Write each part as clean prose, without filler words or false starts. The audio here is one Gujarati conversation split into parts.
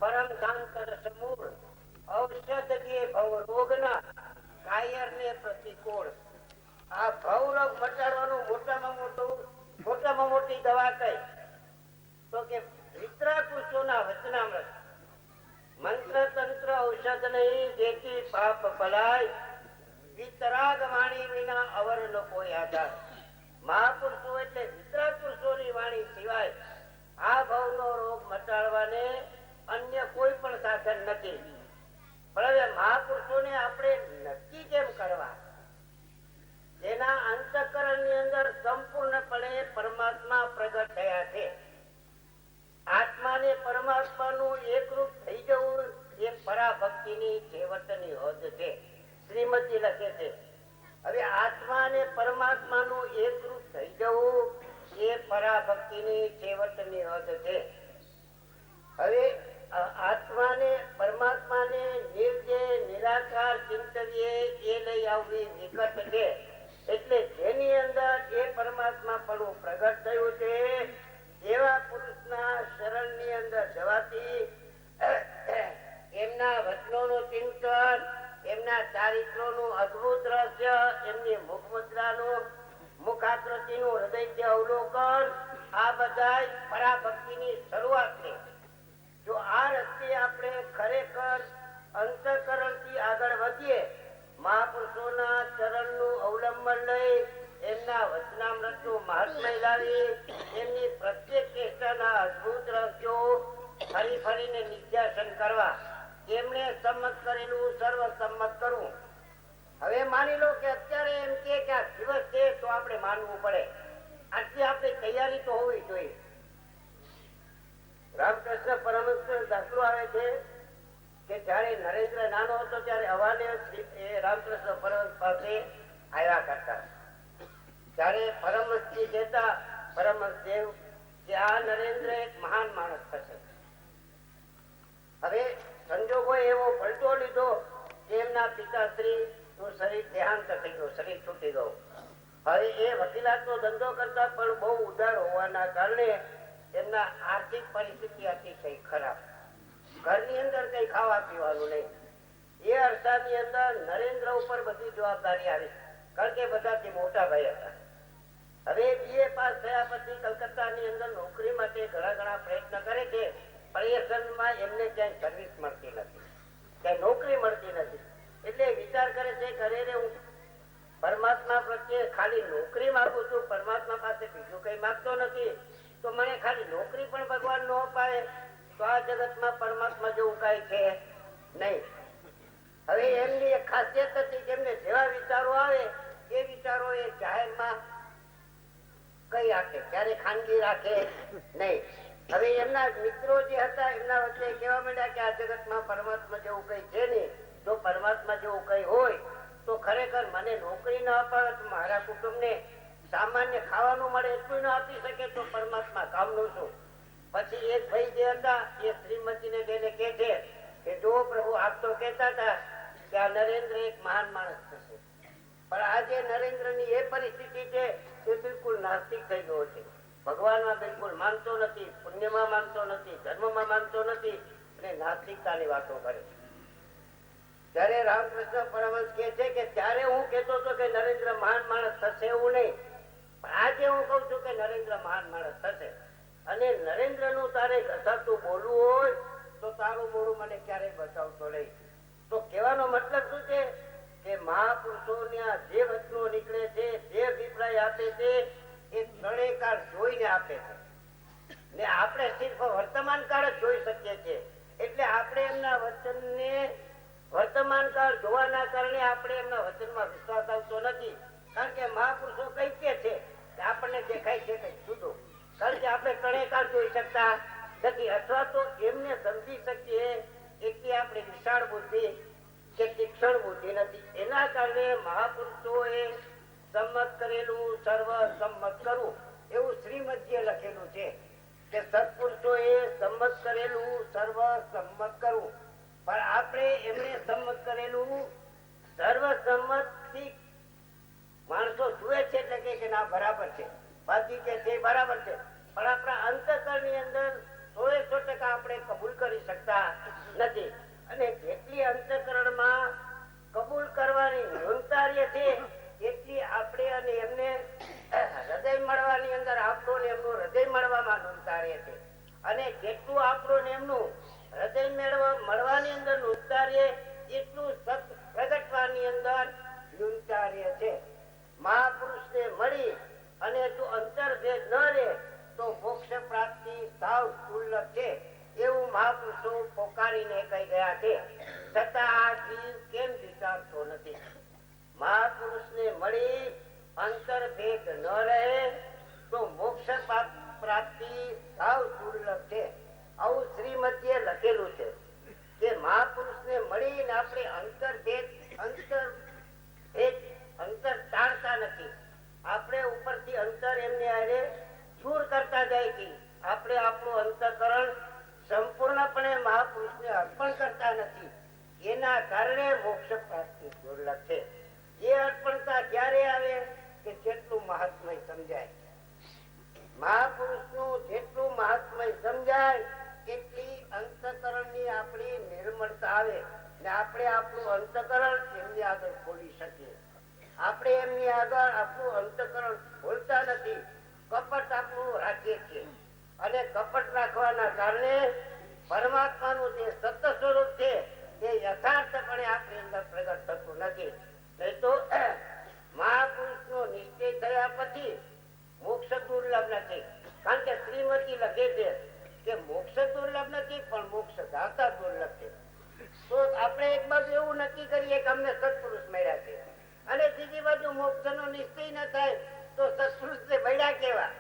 પરમ શાંતર સમૂળ ઔષધ કે ભવ રોગના કાયર ને પ્રતિકૂળ. આ ભવરોગ મટાડવાનું મોટામાં મોટી દવા કઈ તો કે વિતરા પુરુષોના વચનામૃત. મંત્ર તંત્ર ઔષધ નહીં જેથી પાપ ભલાય, વિતરાગ વાણી વિના અવર નો કોઈ આધાર. મહાપુરુષો એટલે વિતરાગ પુરુષોની વાણી સિવાય આ ભવનો રોગ મટાડવાને અન્ય કોઈ પણ સાધન નથી. પણ હવે મહાપુરુષોને આપણે નક્કી કેમ કરવા? જેના અંતઃકરણ ની અંદર સંપૂર્ણપણે પરમાત્મા પ્રગટ થયા છે. આત્માને પરમાત્માનું એકરૂપ થઈ જવું એ પરાભક્તિની છેવટની હદ છે. શ્રીમતી લખે છે હવે આત્મા અને પરમાત્માનું એકરૂપ થઈ જવું એ પરાભક્તિની છેવટની હદ છે. હવે આત્માને પરમાત્માને નિર્જે નિરાકાર ચિંતવીએ એ લઈ આવવી વિકટ છે. એટલે જેની અંદર એ પરમાત્મા પણ પ્રગટ થયું છે એવા પુરુષના શરણ ની અંદર જવાથી એમના વચનોનું ચિંતન, એમના ચારિત્રોનું અદ્ભુત રહસ્ય, એમની મુખમુદ્રાનું, મુખાકૃતિનું હૃદય અવલોકન, આ બધા પરાભક્તિની શરૂઆત છે. જો આ રસ્તે આપણે ખરેખર અંતઃકરણથી આગળ વધીએ, મહાપુરુષોના ચરણનું અવલંબન લઈ એમના વચનામૃતનું મહાત્મય લાવી એમની પ્રત્યેક ચેષ્ટાના અદ્ભુત રહસ્યો ફરી ફરીને નિત્યાસન કરવા, એમણે સંમત કરેલું સર્વ સંમત કરવું. હવે માની લો કે અત્યારે એમ કે આ દિવસ છે તો આપણે માનવું પડે, આટલી આપણી તૈયારી તો હોવી જોઈએ. રામકૃષ્ણ પરમહંસ દાખલો આવે છે કે જયારે નરેન્દ્ર નાનો હતો ત્યારે હવાલે રામકૃષ્ણ પરમહંસ પાસે આવ્યા કરતા. ત્યારે પરમહંસજી કહેતા પરમહંસ દેવ કે આ નરેન્દ્ર એક મહાન માણસ થશે. હવે સંજોગો એવો પલટો લીધો કે એમના પિતાશ્રી નું શરીર દેહાંત થઈ ગયું, શરીર છૂટી ગયું. હવે એ વકીલાતનો ધંધો કરતા પણ બહુ ઉદાર હોવાના કારણે એમના આર્થિક પરિસ્થિતિ અતિશય ખરાબ. ઘરની અંદર કઈ ખાવા પીવાનું નહીં. એ અરસાની અંદર નરેન્દ્ર ઉપર બધી જવાબદારી આવી, કારણ કે બધાથી મોટા ભાઈ હતા. હવે BA પાસ થયા પછી કલકત્તાની અંદર નોકરી માટે ઘણા પ્રયત્ન કરે છે, પણ એમને ક્યાંય સર્વિસ મળતી નથી, ક્યાંય નોકરી મળતી નથી. એટલે વિચાર કરે છે કે અરે હું પરમાત્મા પ્રત્યે ખાલી નોકરી માંગુ છું, પરમાત્મા પાસે બીજું કઈ માંગતો નથી, તો મને ખાલી નોકરી પણ ભગવાન ન અપાય તો આ જગતમાં પરમાત્મા જેવું કઈ છે નહીં. હવે એમની એક ખાસિયત હતી કે એમને જેવા વિચારો આવે એ વિચારો એ જાહેરમાં કઈ રાખે, ક્યારે ખાનગી રાખે નહીં. હવે એમના મિત્રો જે હતા એમના વચ્ચે કહેવા માંડ્યા કે આ જગતમાં પરમાત્મા જેવું કઈ છે નહીં, જો પરમાત્મા જેવું કઈ હોય તો ખરેખર મને નોકરી ન અપાવે તો મારા કુટુંબને સામાન્ય ખાવાનું મળે એટલું ન આપી શકે તો પરમાત્મા કામનું શું. પછી એક ભાઈ જે હતા એ શ્રીમતીને જઈને કહે છે કે જો પ્રભુ આપ તો કહેતા હતા કે આ નરેન્દ્ર એક મહાન માણસ થશે, પણ આજે નરેન્દ્રની એ પરિસ્થિતિ છે એ બિલકુલ નાસ્તિક થઈ ગયો છે. ભગવાનમાં બિલકુલ માનતો નથી, પુણ્યમાં માનતો નથી, ધર્મમાં માનતો નથી અને નાસ્તિકતાની વાતો કરે. ત્યારે રામકૃષ્ણ પરમહંસ કહે છે કે ત્યારે હું કહેતો હતો કે નરેન્દ્ર મહાન માણસ થશે એવું નહીં, પણ આજે હું કઉ છું કે નરેન્દ્ર મહાન માણસ થશે. અને નરેન્દ્ર નું તારે ઘસાતું બોલવું હોય તો તારું મોડું મને ક્યારેય બતાવતો નહીં. તો કહેવાનો મતલબ શું છે કે મહાપુરુષોના જે વચનો નીકળે છે, જે અભિપ્રાય આપે છે એ ત્રણેય કાળ જોઈને આપે છે ને આપણે સિર્ફ વર્તમાન કાળ જ જોઈ શકીએ છીએ. એટલે આપણે એમના વચનને વર્તમાન કાળ જોવાના કારણે આપણે એમના વચનમાં વિશ્વાસ આવતો નથી, કારણ કે મહાપુરુષો કઈ કે છે આપણને દેખાય છે કઈ જુદું, કારણ કે આપણે ત્રણેય કાળ જોઈ શકતા નથી અથવા તો એમને સમજી શકીએ એટલી આપણી વિશાળ બુદ્ધિ કે તીક્ષ્ણ બુદ્ધિ નથી. એના કારણે મહાપુરુષોએ સંમત કરેલું સર્વ સંમત કરવું એવું શ્રીમદજીએ લખેલું છે કે સત્પુરુષોએ સંમત કરેલું સર્વ સંમત કરવું. પણ આપણે એમને સંમત કરેલું સર્વ સંમત થી માણસો જુએ છે એટલે કે ના બરાબર છે, બાકી કે છે બરાબર છે, પણ આપણા અંતઃકરણ ની અંદર 100% 100% આપણે કબૂલ કરી શકતા નથી. અને જેટલી અંતઃકરણમાં કબૂલ કરવાની ન્યૂનતાર્ય છે એટલી આપણે અને એમને હૃદય મળવાની અંદર આપણું ને એમનું હૃદય મળવામાં ન્યૂનતાર્ય છે. અને જેટલું આપણું ને એમનું હૃદય મળવાની અંદર ન્યૂનતાર્ય એટલું સત પ્રગટવાની અંદર ન્યૂનતાર્ય છે. મહાપુરુષને મળી અને જો અંતર્ભેદ ન રહે તો મોક્ષ પ્રાપ્તિ સાવ દુર્લભ છે એવું મહાપુરુષો પોકારીને કહી ગયા છે. છતાં આ જીવ કેમ વિચારતો નથી? મહાપુરુષને મળી અંતર્ભેદ ન રહે તો મોક્ષ પ્રાપ્તિ સાવ દુર્લભ છે. આવું શ્રીમતીએ લખેલું છે કે મહાપુરુષને મળીને આપણે અંતર ટાળતા નથી. આપણે ઉપરથી અંતર એમને આરે દૂર કરતા જાય છે. આપણે આપણું અંતઃકરણ સંપૂર્ણપણે મહાપુરુષને અર્પણ કરતા નથી. એના કારણે મોક્ષ પ્રાપ્તિ દુર્લભ છે. એ અર્પણતા ક્યારે આવે કે જેટલું મહાત્મય સમજાય. મહાપુરુષનું જેટલું મહાત્મય સમજાય એટલી અંતઃકરણની આપણી નિર્મળતા આવે ને આપણે આપણું અંતઃકરણ એમની આગળ ખોલી શકીએ. આપણે એમની આગળ આપણું અંતઃકરણ ખોલતા નથી, કપટ આપણું રાખીએ છીએ. અને કપટ રાખવાના કારણે પરમાત્માનું જે સત્ય સ્વરૂપ છે તે યથાર્થપણે આપણી અંદર પ્રગટ થતું નથી. નહીં તો મહાપુરુષનો નિશ્ચય થયા પછી મોક્ષ દુર્લભ નથી. કારણ કે શ્રીમતી લખે છે કે મોક્ષ દુર્લભ નથી પણ મોક્ષ દાતા દુર્લભ છે. તો આપણે એક બાજુ એવું નક્કી કરીએ કે અમને સત્પુરુષ મળ્યા છે અને બીજી બાજુ મોક્ષનો નિશ્ચય ન થાય તો સત્પુરુષને મળ્યા કેવા?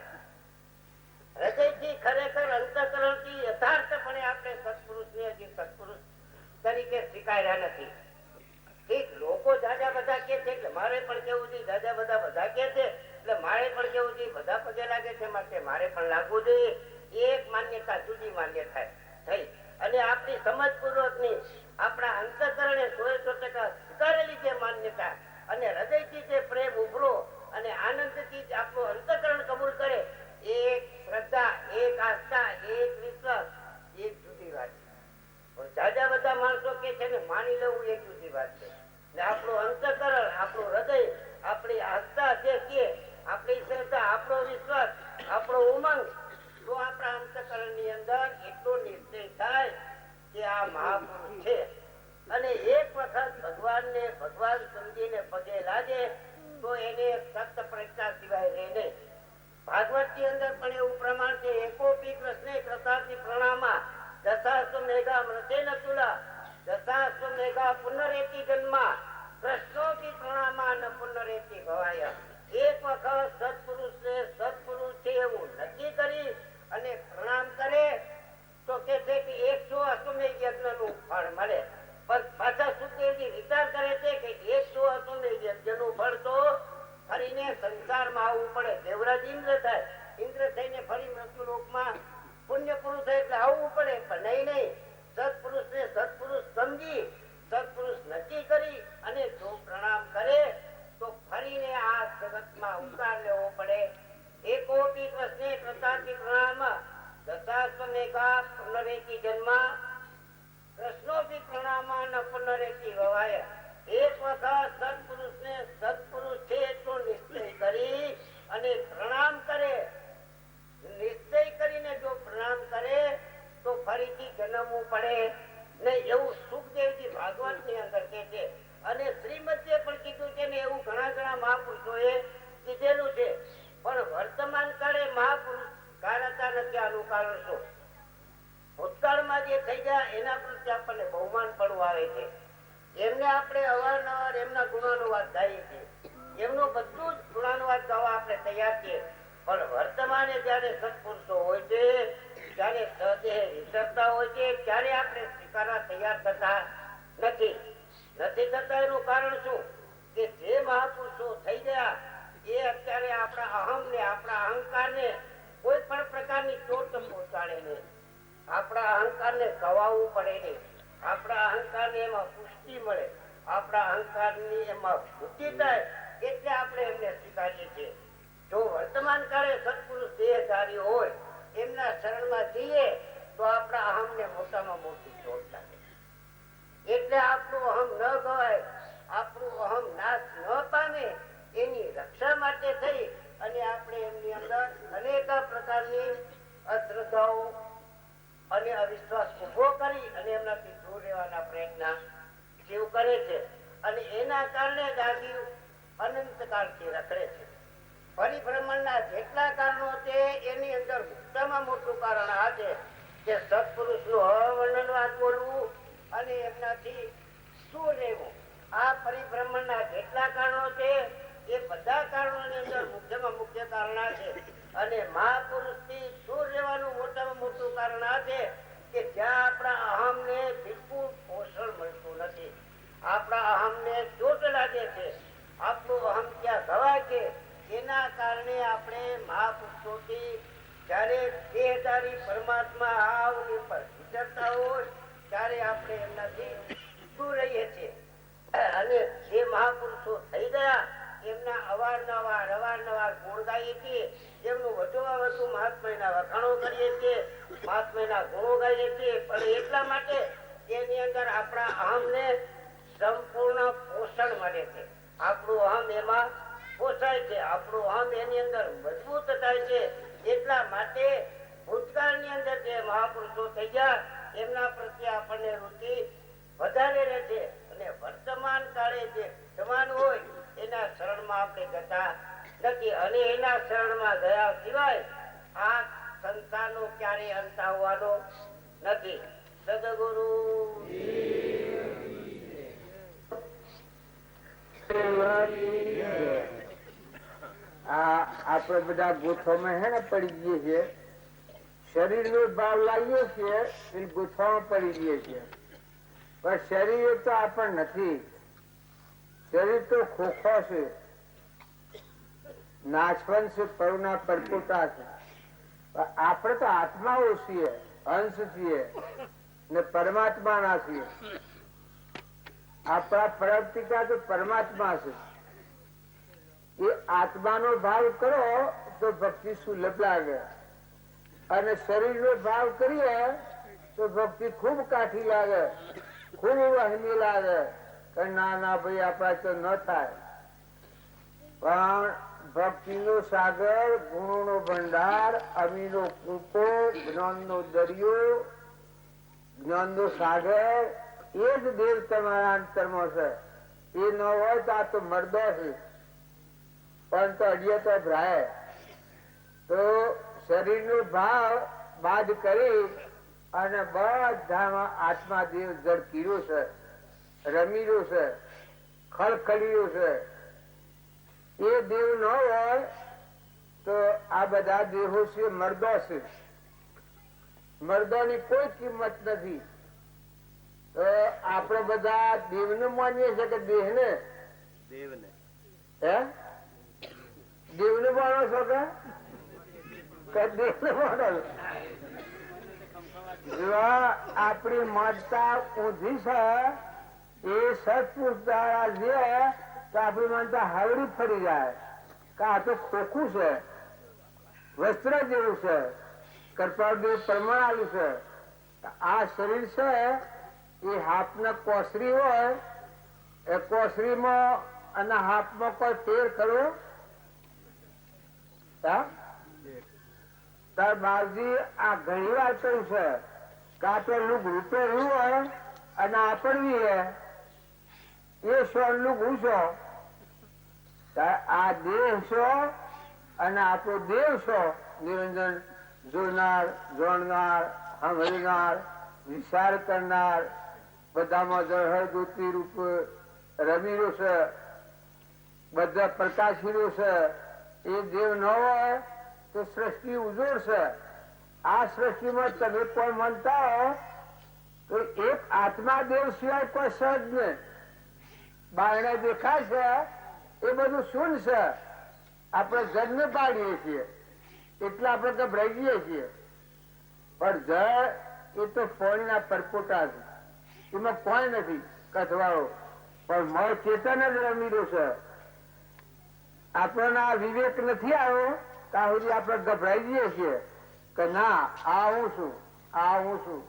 હૃદયથી ખરેખર અંતઃકરણથી યથાર્થપણે આપણે સત્પુરુષને હજી સત્પુરુષ તરીકે સ્વીકાર્યા નથી. ઠીક, લોકો જાજા બધા કે છે એટલે મારે પણ કેવું છે, જાજા બધા કે છે એટલે મારે પણ કેવું છે, બધા પગે લાગે છે માટે મારે પણ લાગવું જોઈએ. એક માન્યતા જુદી માન્યતા થઈ અને આપણી સમજપૂર્વકની આપણા અંતઃકરણે 100% સ્વીકારેલી છે માન્યતા અને હૃદયથી જે પ્રેમ ઉભરો અને આનંદથી જ આપણું અંતઃકરણ કબૂલ કરે, એક શ્રદ્ધા, એક આસ્થા, એક વિશ્વાસ, એક જુદી વાત છે. પણ જાજા બધા માણસો કે છે ને માની લેવું એક જુદી વાત છે. ને આપણું અંતઃકરણ, આપણું હૃદય, આપણી આસ્થા જે કે આપણી શ્રદ્ધા, આપણો વિશ્વાસ, આપણો ઉમંગ, તો આપણા અંતઃકરણની અંદર એટલો નિશ્ચય થાય કે આ મહાપુરુષ છે. અને એક વખત ભગવાન સમજીને પગે લાગે તો એને સત્ય પ્રજ્ઞા સિવાય રહે નહીં. ભાગવત ની અંદર પણ એવું પ્રમાણ છે, એકોપી કૃષ્ણે કૃતાર્થી પ્રણામા દશાસ્વ મેઘા મૃતેન તુલા દશાસ્વ મેઘા પુનરેતિ જન્મા કૃષ્ણોપી પ્રણામા ન પુનરેતિ ભવાય. એક વખત સત્પુરુષ છે એવું નક્કી કરી અને પ્રણામ કરે તો કે છે કે 100 અશ્વમેઘ યજ્ઞનું ફળ મળે. પણ પાછા સુખદેવજી વિચાર કરે છે કે 100 અશ્વમેઘ યજ્ઞનું ફળ તો ફરીને સંસારમાં આવવું પડે. દેવરાજ ઇન્દ્ર થાય, ઇન્દ્ર થઈને ફરી મૃત્યુલોકમાં પુણ્ય પુરુષ થાય એટલે આવવું પડે. પણ નહીં, સત્પુરુષને સત્પુરુષ સમજી સત્પુરુષ નક્કી કરી અને જો પ્રણામ કરે તો ફરીને આ જગતમાં ઉતાર લેવો પડે. એકોપી કૃષ્ણે કૃતાર્થી પ્રણામ દશાશ્વમેઘા પુનરેતિ જન્મા કૃષ્ણોપી પ્રણામા ન પુનરેતિ ભવાય. એક વખત સત્પુરુષને સત્પુરુષ છે એટલો નિશ્ચય કરી અને પ્રણામ કરે, નિશ્ચય કરીને જો પ્રણામ કરે તો ફરીથી જન્મવું પડે નહીં. એવું સુખદેવજી ભાગવત ની અંદર કે છે અને શ્રીમતીએ પણ કીધું છે ને એવું ઘણા મહાપુરુષોએ કીધેલું છે. પણ વર્તમાન કાળે મહાપુરુષ કાળતા નથી. આનું કારણ શું? ભૂતકાળમાં જે થઈ ગયા એના પ્રત્યે આપણને બહુમાન પડવું આવે છે. એમને આપણે અવારનવાર એમના ગુણાનુવાદ ગાઈએ છીએ, એમનું બધું જ ગુણાનુવાદ ગાવા આપણે તૈયાર છીએ. પણ વર્તમાને જયારે સત્પુરુષો હોય છે, જયારે સદેહ વિચરતા હોય છે, ત્યારે આપણે સ્વીકારવા તૈયાર થતા નથી થતા. એનું કારણ શું? કે જે મહાપુરુષો થઈ ગયા એ અત્યારે આપણા અહમ ને આપણા અહંકાર ને કોઈ પણ પ્રકારની ચોટ પહોંચાડે નહીં. આપણા અહંકાર ને કવાવવું પડે નહીં. આપણા અહંકાર ને એમાં પુષ્ટિ મળે, આપણા અહંકાર ની એમાં બુદ્ધિ થાય એટલે આપણે એમને સ્વીકારીએ છીએ. જો વર્તમાન કાળે સત્પુરુષ દેહધારી હોય, એમના શરણમાં જઈએ તો આપણા અહમને મોટામાં મોટી ચોટ લાગે. એટલે આપણું અહમ ન ગવાય, આપણું અહમ નાશ ન પામે એની રક્ષા માટે થઈ અને આપણે એમની અંદર અનેક પ્રકારની અશ્રદ્ધાઓ અને અવિશ્વાસ ઉભો કરી અને એમનાથી દૂર રહેવાના પ્રયત્ન જીવ કરે છે. અને એના કારણે દાદી અનંત કાળથી રખડે છે. પરિભ્રમણના જેટલા કારણો છે એની અંદર મોટામાં મોટું કારણ આ છે કે સત્પુરુષનું અવર્ણનવાદ બોલવું અને એમનાથી શું રહેવું. આ પરિભ્રમણના જેટલા કારણો છે એ બધા કારણોની અંદર મુખ્યમાં મુખ્ય કારણ આ છે. અને મહાપુરુષથી દૂર રહેવાનું મોટામાં મોટું કારણ આ છે કે જ્યાં આપણા અહમને બિલકુલ પોષણ મળતું નથી, આપણા અહમને ચોટ લાગે છે, આપણું અહમ ક્યાં ગવાય છે, એના કારણે આપણે મહાપુરુષોથી જયારે દેહધારી પરમાત્મા આવની પર વિચરતા હોય ત્યારે આપણે એમનાથી દૂર રહીએ છીએ. અને જે મહાપુરુષો થઈ ગયા એમના અવારનવાર ગુણ ગાઈએ છીએ, એમનું વધુમાં વધુ મહાત્માના વખાણો કરીએ છીએ, મહાત્માના ગુણો ગાઈએ છીએ, પણ એટલા માટે એની અંદર આપણા અહમને સંપૂર્ણ પોષણ મળે છે. આપણું અહમ એમાં પોષાય છે, આપણું અહમ એની અંદર મજબૂત થાય છે. એટલા માટે ભૂતકાળની અંદર જે મહાપુરુષો થઈ ગયા એમના પ્રત્યે આપણને રુચિ વધારે રહે છે. અને વર્તમાન કાળે જે જવાન હોય એના શરણમાં આપણે જતા નથી. અને એના શરણમાં ગયા સિવાય આ સંસારનો ક્યારેય અંત આવવાનો નથી. સદગુરુ આપણે બધા ગોઠવામાં હે ને પડી જઈએ છીએ, શરીર નો ભાવ લાવીએ છીએ એ ગોઠવામાં પડી જઈએ છીએ. પણ શરીર તો આપણ નથી, શરીર તો ખોખો છે, નાશવંત છે, કરુણા પરપોટા છે. આપણે તો આત્માઓ છીએ, અંશ છીએ ને પરમાત્મા ના છીએ. આપણા પ્રવર્તિકા તો પરમાત્મા છે. એ આત્માનો ભાવ કરો તો ભક્તિ સુલભ લાગે, અને શરીર નો ભાવ કરીએ તો ભક્તિ ખૂબ કાઠી લાગે, ખૂબ વહમી લાગે. ના ભાઈ આપણા તો ન થાય. પણ ભક્તિ નો સાગર, ગુણો નો ભંડાર, અમીનો કૂપો, જ્ઞાન નો દરિયો, જ્ઞાન નો સાગર, એ જ દેવ તમારા અંતરમાં છે. એ ન હોય તો આ તો મરદો છે, પણ તો અડિયો તો ભરાય. તો શરીર નો ભાવ બાદ કરી અને બધામાં આત્મા દેવ ઝડકીયો છે, રમીરો છે, ખળખડીયો છે. એ દેવ ન હોય તો આ બધા દેહો છે મર્દો છે. મર્દોની કોઈ કિંમત નથી. તો આપણે બધા દેવને માનીએ છીએ કે દેહને દેવને માનો છો કે દેવને માનો? આપણી માનતા ઊંધી છે. એ સત્પુરુષ દ્વારા જે તો આપણી માનતા હવડી ફરી જાય કે આ તો ખોખું છે, વસ્ત્ર જેવું છે, કૃપાળદેવ પ્રમાણ આવ્યું છે. આ શરીર છે એ હાથના કોસરી હોય, એ કોસરીમાં અને હાથમાં કોઈ ફેર કરો? તાર બાપજી આ ઘણી વાર કહ્યું છે કે આ પેલું રૂપેલું હોય અને આપણવી હે એ સોનું ઘૂસો. આ દેહ છો અને આપણો દેવ છો. નિરંજન જોનાર, જોણનાર, સાંભળનાર, વિચાર કરનાર, બધામાં જળહળ ગોતી રૂપ રમીરો છે, બધા પ્રકાશીરો છે. એ દેવ ન હોય તો સૃષ્ટિ ઉજોડ છે. આ સૃષ્ટિમાં તમે કોઈ માનતા હો તો એક આત્મા દેવ સિવાય કોઈ સહજ ને બારણે દેખાય છે એ બધું શૂન્ય છે. આપણે જન્મ પાડીએ છીએ એટલે આપણે ગભરાઈ જઈએ છીએ. પણ જળ એ તો પાણીના પરપોટા છે, એમાં કોઈ નથી કથવાળો, પણ મળ ચેતન જ રમીરો છે. આપણને આ વિવેક નથી આવ્યો ત્યાં સુધી આપણે ગભરાઈ જઈએ છીએ કે ના આ હું છું, આ હું છું.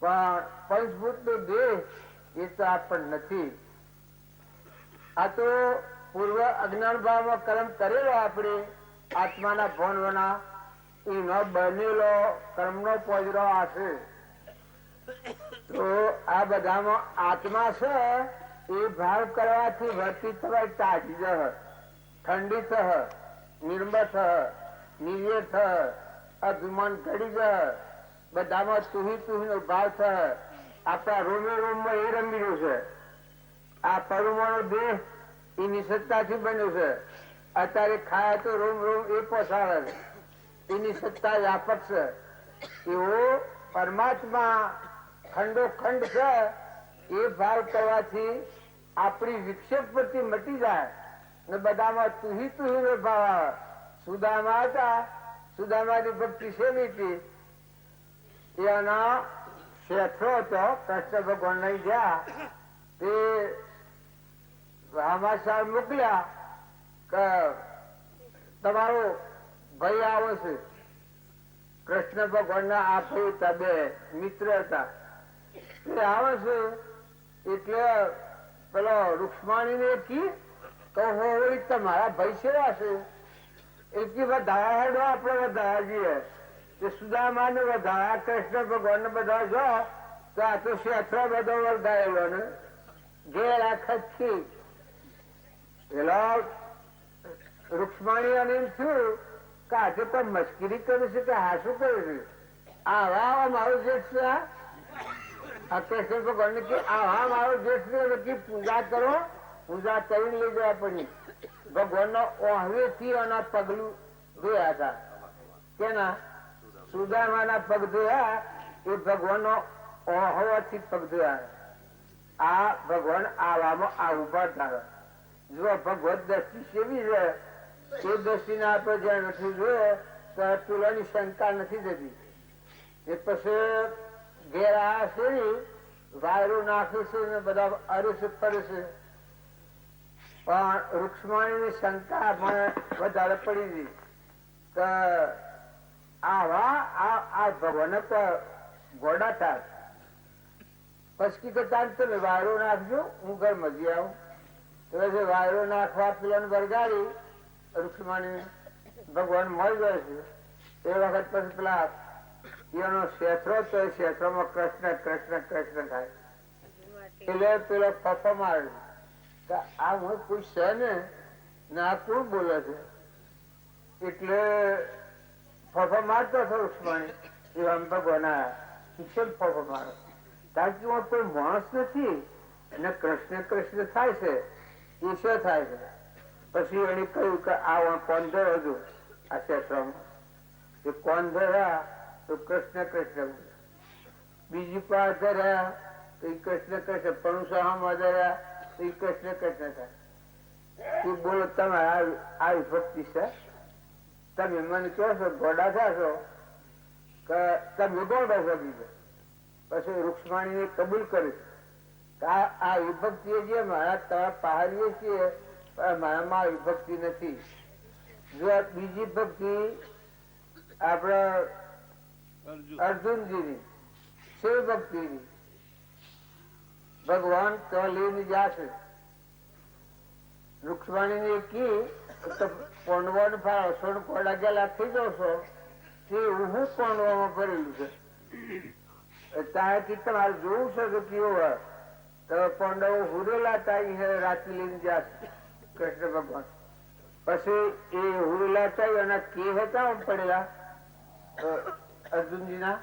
પણ પંચભૂત નો દેહ એ તો આપણ નથી. આ તો પૂર્વ અજ્ઞાન ભાવમાં કર્મ કરેલો આપણે આત્માના ભવનના એ ન બનેલો કર્મનો પોજરો આ છે. તો આ બધામાં આત્મા છે એ ભાવ કરવાથી વર્તી તમારી તાજી જહ, ઠંડી થહ, નિર્મળ થહ, નિર્ય થહ, અભિમાન ઘડી જહ, બધામાં તુહી તુહી નો ભાવ થહ. આપણા રોમે રોમમાં એ રમી રહ્યું છે. આ પરમાણુ દેહ એની સત્તાથી બન્યું છે. અત્યારે ખાય તો રોમ રોમ એ પોસાડે છે. એની સત્તા વ્યાપક છે. એવો પરમાત્મા ખંડો ખંડ છે. એ ભાવ કરવાથી આપણી વિક્ષેપ પરથી મટી જાય ને બધામાં તુહી તુહી નો ભાવ આવે. સુદામા હતા, સુદામાની ભક્તિ શેની હતી? એના શેઠો હતો, કૃષ્ણ ભગવાન નહીં ગયા તે સમાચાર મોકલ્યા કે તમારો ભાઈ આવે છે. કૃષ્ણ ભગવાન ના આ ભાઈ હતા, બે મિત્ર હતા. એ આવે છે એટલે પેલો રૂક્ષ્મણી ને કી તો તમારા ભાઈ સેવા છે એટલી વધારા હેડો આપણે વધારા જઈએ. સુદામા ને વધારા, કૃષ્ણ ભગવાન ને બધા જો તો આ તો શેઠો બધો વર્ગાયેલો ને ઘેર આખી પેલા રૂક્ષ્મણી અને એમ થયું કે આજે કોઈ મસ્કરી કરે છે કે હા શું કરે છે? આવા મારું જેઠ છે. આ કૃષ્ણ ભગવાન કે આવા મારો જેઠ છે, પૂજા કરો. પૂજા કરીને લઈ જવા પડી. ભગવાન નો ઓહવે થી એના પગલું ધોયા હતા. કેના? સુદામાના પગ ધોયા. એ ભગવાન નો ઓહવાથી પગ ધોયા. આ ભગવાન આવામાં આ ઉભા થાય. જો ભગવત દ્રષ્ટિ સેવી છે એ દ્રષ્ટિને આપણે જ્યાં નથી જોઈએ તો તુલાની શંકા નથી જતી. એ પછી ઘેર આ છે વાયરો નાખે છે ને બધા અરે છે ફરે છે. પણ રૂક્ષ્મણી ની શંકા મને વધારે પડી ગઈ કે આ ભગવાન ગોડા થાય. પછી કરતા તમે વાયરો નાખજો, હું ઘર મજી આવું. તો વાયરો નાખવા પેલા વરગાડી રૂક્ષ્મણી ભગવાન મળી જાય છે. એ વખત પછી પેલા એનો શેઠરો તો એ શેઠરોમાં કૃષ્ણ કૃષ્ણ કૃષ્ણ થાય. એટલે પેલો પપ્પા મારે આ હું કોઈ છે ને આ કોણ બોલે છે? એટલે ફફા મારતો હતો રૂક્ષ્મણી. એવા ભગવાન શિક્ષણ ફફા મારે કારણ કે હું કોઈ માણસ નથી અને કૃષ્ણ કૃષ્ણ થાય છે. એ શું થાય છે? પછી એને કહ્યું કે આ કોણ ધરો આ ક્ષેત્રમાં એ કોણ ધર્યા તો કૃષ્ણ કૃષ્ણ. બીજી પાસે ધર્યા તો એ કૃષ્ણ કૃષ્ણ. પરુષામાં ધર્યા તો એ કૃષ્ણ કૃષ્ણ થાય. એ બોલો તમે આવી ભક્તિ છે? તમે મને કહો છો ગોડા થશો કે તમે ગોડો છો? બીજો પછી રૂક્ષ્મણીને કબૂલ કરી આ વિભક્તિ જે મારા તમારા પહાડીએ છીએ મારામાં વિભક્તિ નથી. જો બીજી ભક્તિ આપણા અર્જુનજીની શિવ ભક્તિની ભગવાન તો લઈને જશે. રૂક્ષ્મણીને કી પાંડવોને ફાળો સોળ કોડા ગયેલા થઈ જશો તે હું પાંડવામાં ભરેલું છે. ત્યાંથી તમારે જોવું છે કે કેવું હોય તો પાંડવો હુરેલા હતા રાત્રિ લઈને જશે કૃષ્ણ ભગવાન. પછી એ હુરેલા હતા એના કે હતા પડેલા અર્જુનજીના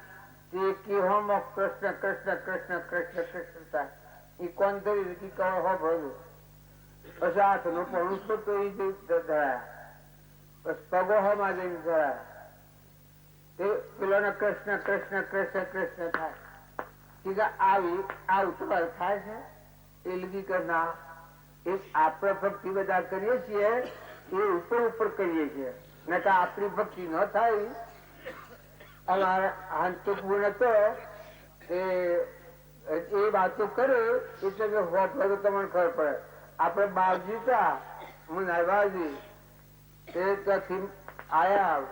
તે કેવામાં કૃષ્ણ કૃષ્ણ કૃષ્ણ કૃષ્ણ કૃષ્ણ હતા. એ કોણ કરી કહો હો ભરું. પછી હાથ નો પણું તો એ ધરાયા. પછી પગો હમાં જઈને ધરાયા. તે પેલા કૃષ્ણ કૃષ્ણ કૃષ્ણ કૃષ્ણ થાય. આવી આ ઉત્તર થાય છે એ લીધી કરના એ આપણે ભક્તિ બધા કરીએ છીએ એ ઉપર ઉપર કરીએ છીએ. નકર આપણી ભક્તિ ન થાય. અમારે હાંતુકવું નતો એ વાતો કરે એટલે તમને ખબર પડે. આપણે બાવજી હતા હું નાયબાજી એ ત્યાંથી આયા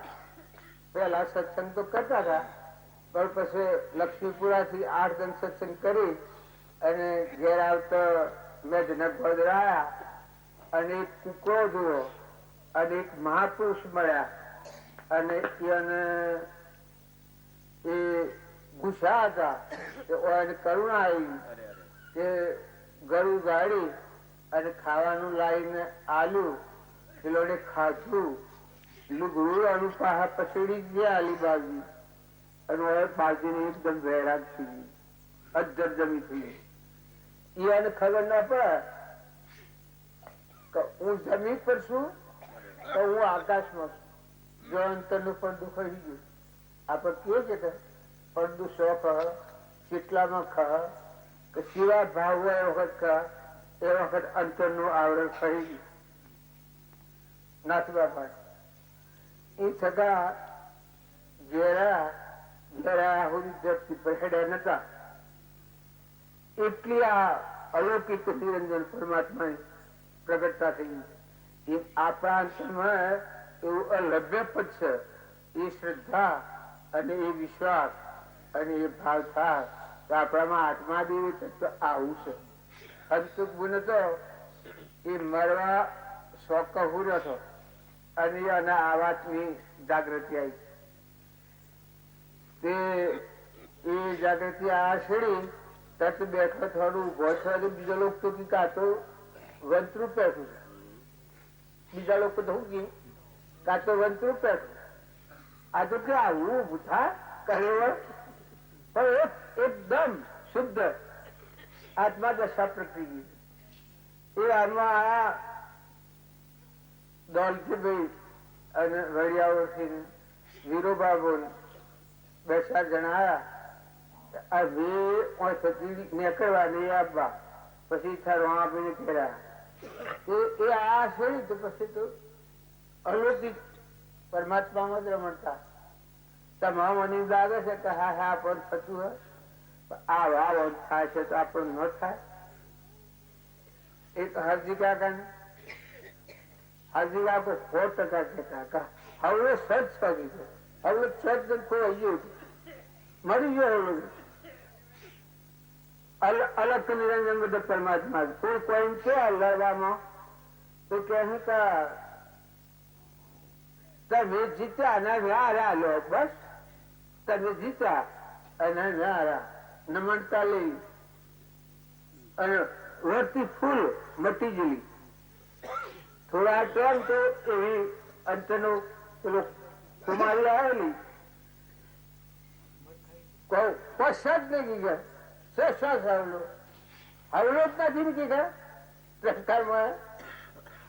પેલા સત્સંગ તો કરતા હતા પણ પછી લક્ષ્મીપુરા થી 8 જણ સત્સંગ કરી અને ઘેર આવતા મેઘના ગોદરાયા અને એક કુકડો જોયો અને એક મહાપુરુષ મળ્યા અને એ ગુસ્સા હતા એને કરુણા આવી કે ગળું ગાડી અને ખાવાનું લાવીને આલ્યું પેલોને ખાધું લુગડું અનુપાહા પછેડી ગયા આલી બાજુ અને બાજુને એકદમ વૈરાગ થઈ અજ્જર જમી થઈ એને ખબર ના પડે કે હું જમીન પર છું તો હું આકાશમાં છું જો અંતર નું પડદું ખરી ગયું આપડે કે છે પડદું 100 કહ કેટલામાં ખહ કે સિવાય ભાવ હોય એ વખત કહ એ વખત અંતર નું આવરણ ખરી ગયું નાથબા પાસે એ છતાં જરા ધરતી પર હેડ્યા નતા એટલી આ અલૌકિક નિરંજન પરમાત્મા પ્રગટતા થઈ એ આપણા અંતરમાં એવું અલભ્ય પદ છે એ શ્રદ્ધા અને એ વિશ્વાસ અને એ ભાવ થાય તો આપણામાં આત્મા દેવી તત્વ આવું છે અંતુક ગુણ તો એ મરવા સ્વકહુર હતો અને એના આવાજની જાગૃતિ આવી તે એ જાગૃતિ આ છેડી તત બેઠો થોડું ઉભો થયો બીજા લોકો તો કા તો વંતરૂપ બેઠું બીજા લોકો તો શું કા તો વંતરૂપ બેઠું આ તો કે આવું ઉભું થાય કરે પણ એકદમ શુદ્ધ આત્મા દશા પ્રકૃતિ એ આમાં આ દોલજીભાઈ અને વડિયાઓથી વીરોબા બોલ 2-4 જણા આવ્યા આ બે નીકળવાની આપવા પછી થરવા આપીને ફેર્યા એ આ છે તો પછી તો અલૌકિક પરમાત્મામાં જ રમણતા તમામ મને લાગે છે કે હા હા પણ થતું હોય આ થાય છે તો આપણને ન થાય એક હરજી કાકા હરજી કાકો 100% કહેતા હવે સચ કરી છે હવે સચ કોઈ ગયું મરી ગયો અલગ નિરંજન બધા પરમાત્મા કોઈ કોઈ છે લડવામાં તો કે તમે જીત્યા અને વ્યારા લો બસ તમે જીત્યા અને વ્યારા નમનતા લઈ અને વર્તી ફૂલ મટી ગઈ થોડા ટાઈમ તો એવી અંતનો પેલો કુમારી આવેલી પશ્ચાત નહીં ગયા હવલો જ નથી કીધા રસ્તામાં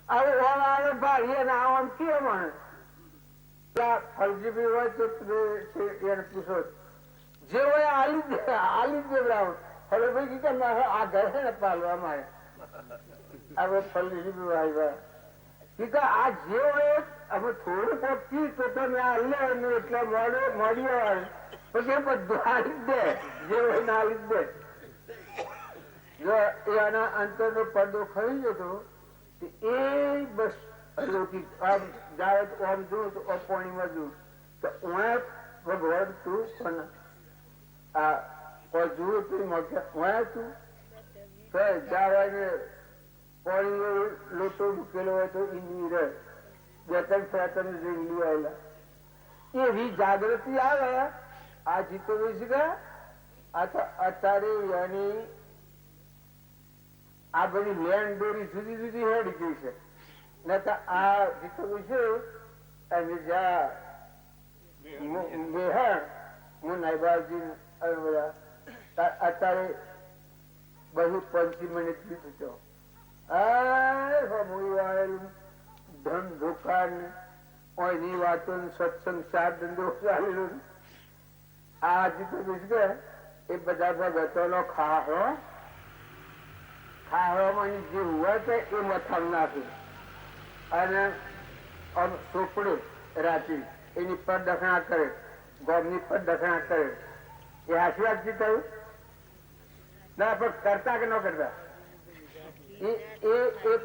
આવે ભાઈ અને આમ કે મને ફરજી બી હોય તો એને પૂછો જે હોય આલી દેવડાવો હવે ભાઈ કે આ ઘર છે ને પાલવા મારે હવે ફરજી બી આવ્યા આ જે હોય અમે થોડું પહોંચી તો તમે આ લે એટલે મળ્યો પછી બધું આલી જ દે જે હોય ને આલી જ દે જો એના અંતર નો પડદો ખરી જતો એ બસ અલૌકિક આમ જાય આમ જોઉં તો પાણીમાં જોઉં તો ભગવાન તું પણ આ જોયું તું તું જવાને પાણી લોટો મૂકેલો હોય તો ઈની રહે 2-3 ફેતન લઈ આવેલા એવી જાગૃતિ આવે આ જીતો ગયા આ તો અત્યારે એની આ બધી લેન્ડ દોરી જુદી જુદી હેડી ગઈ છે નતા આ જીતો છે અને જ્યાં મેહર હું નાઈબાજી અત્યારે બહુ 5 મિનિટ બીતું છો ધન દુકાન એની વાતો સત્સંગ 4 ધંધો ચાલેલો આ જીતો એ બધા ભગતો નો ખાવામાં જે હોય છે એ મથામ નાખી અને ચોપડે રાતી એની પર દખણા કરે ગોમની પર દખણા કરે એ આશીર્વાદ થયું ના પણ કરતા કે ન કરતા એ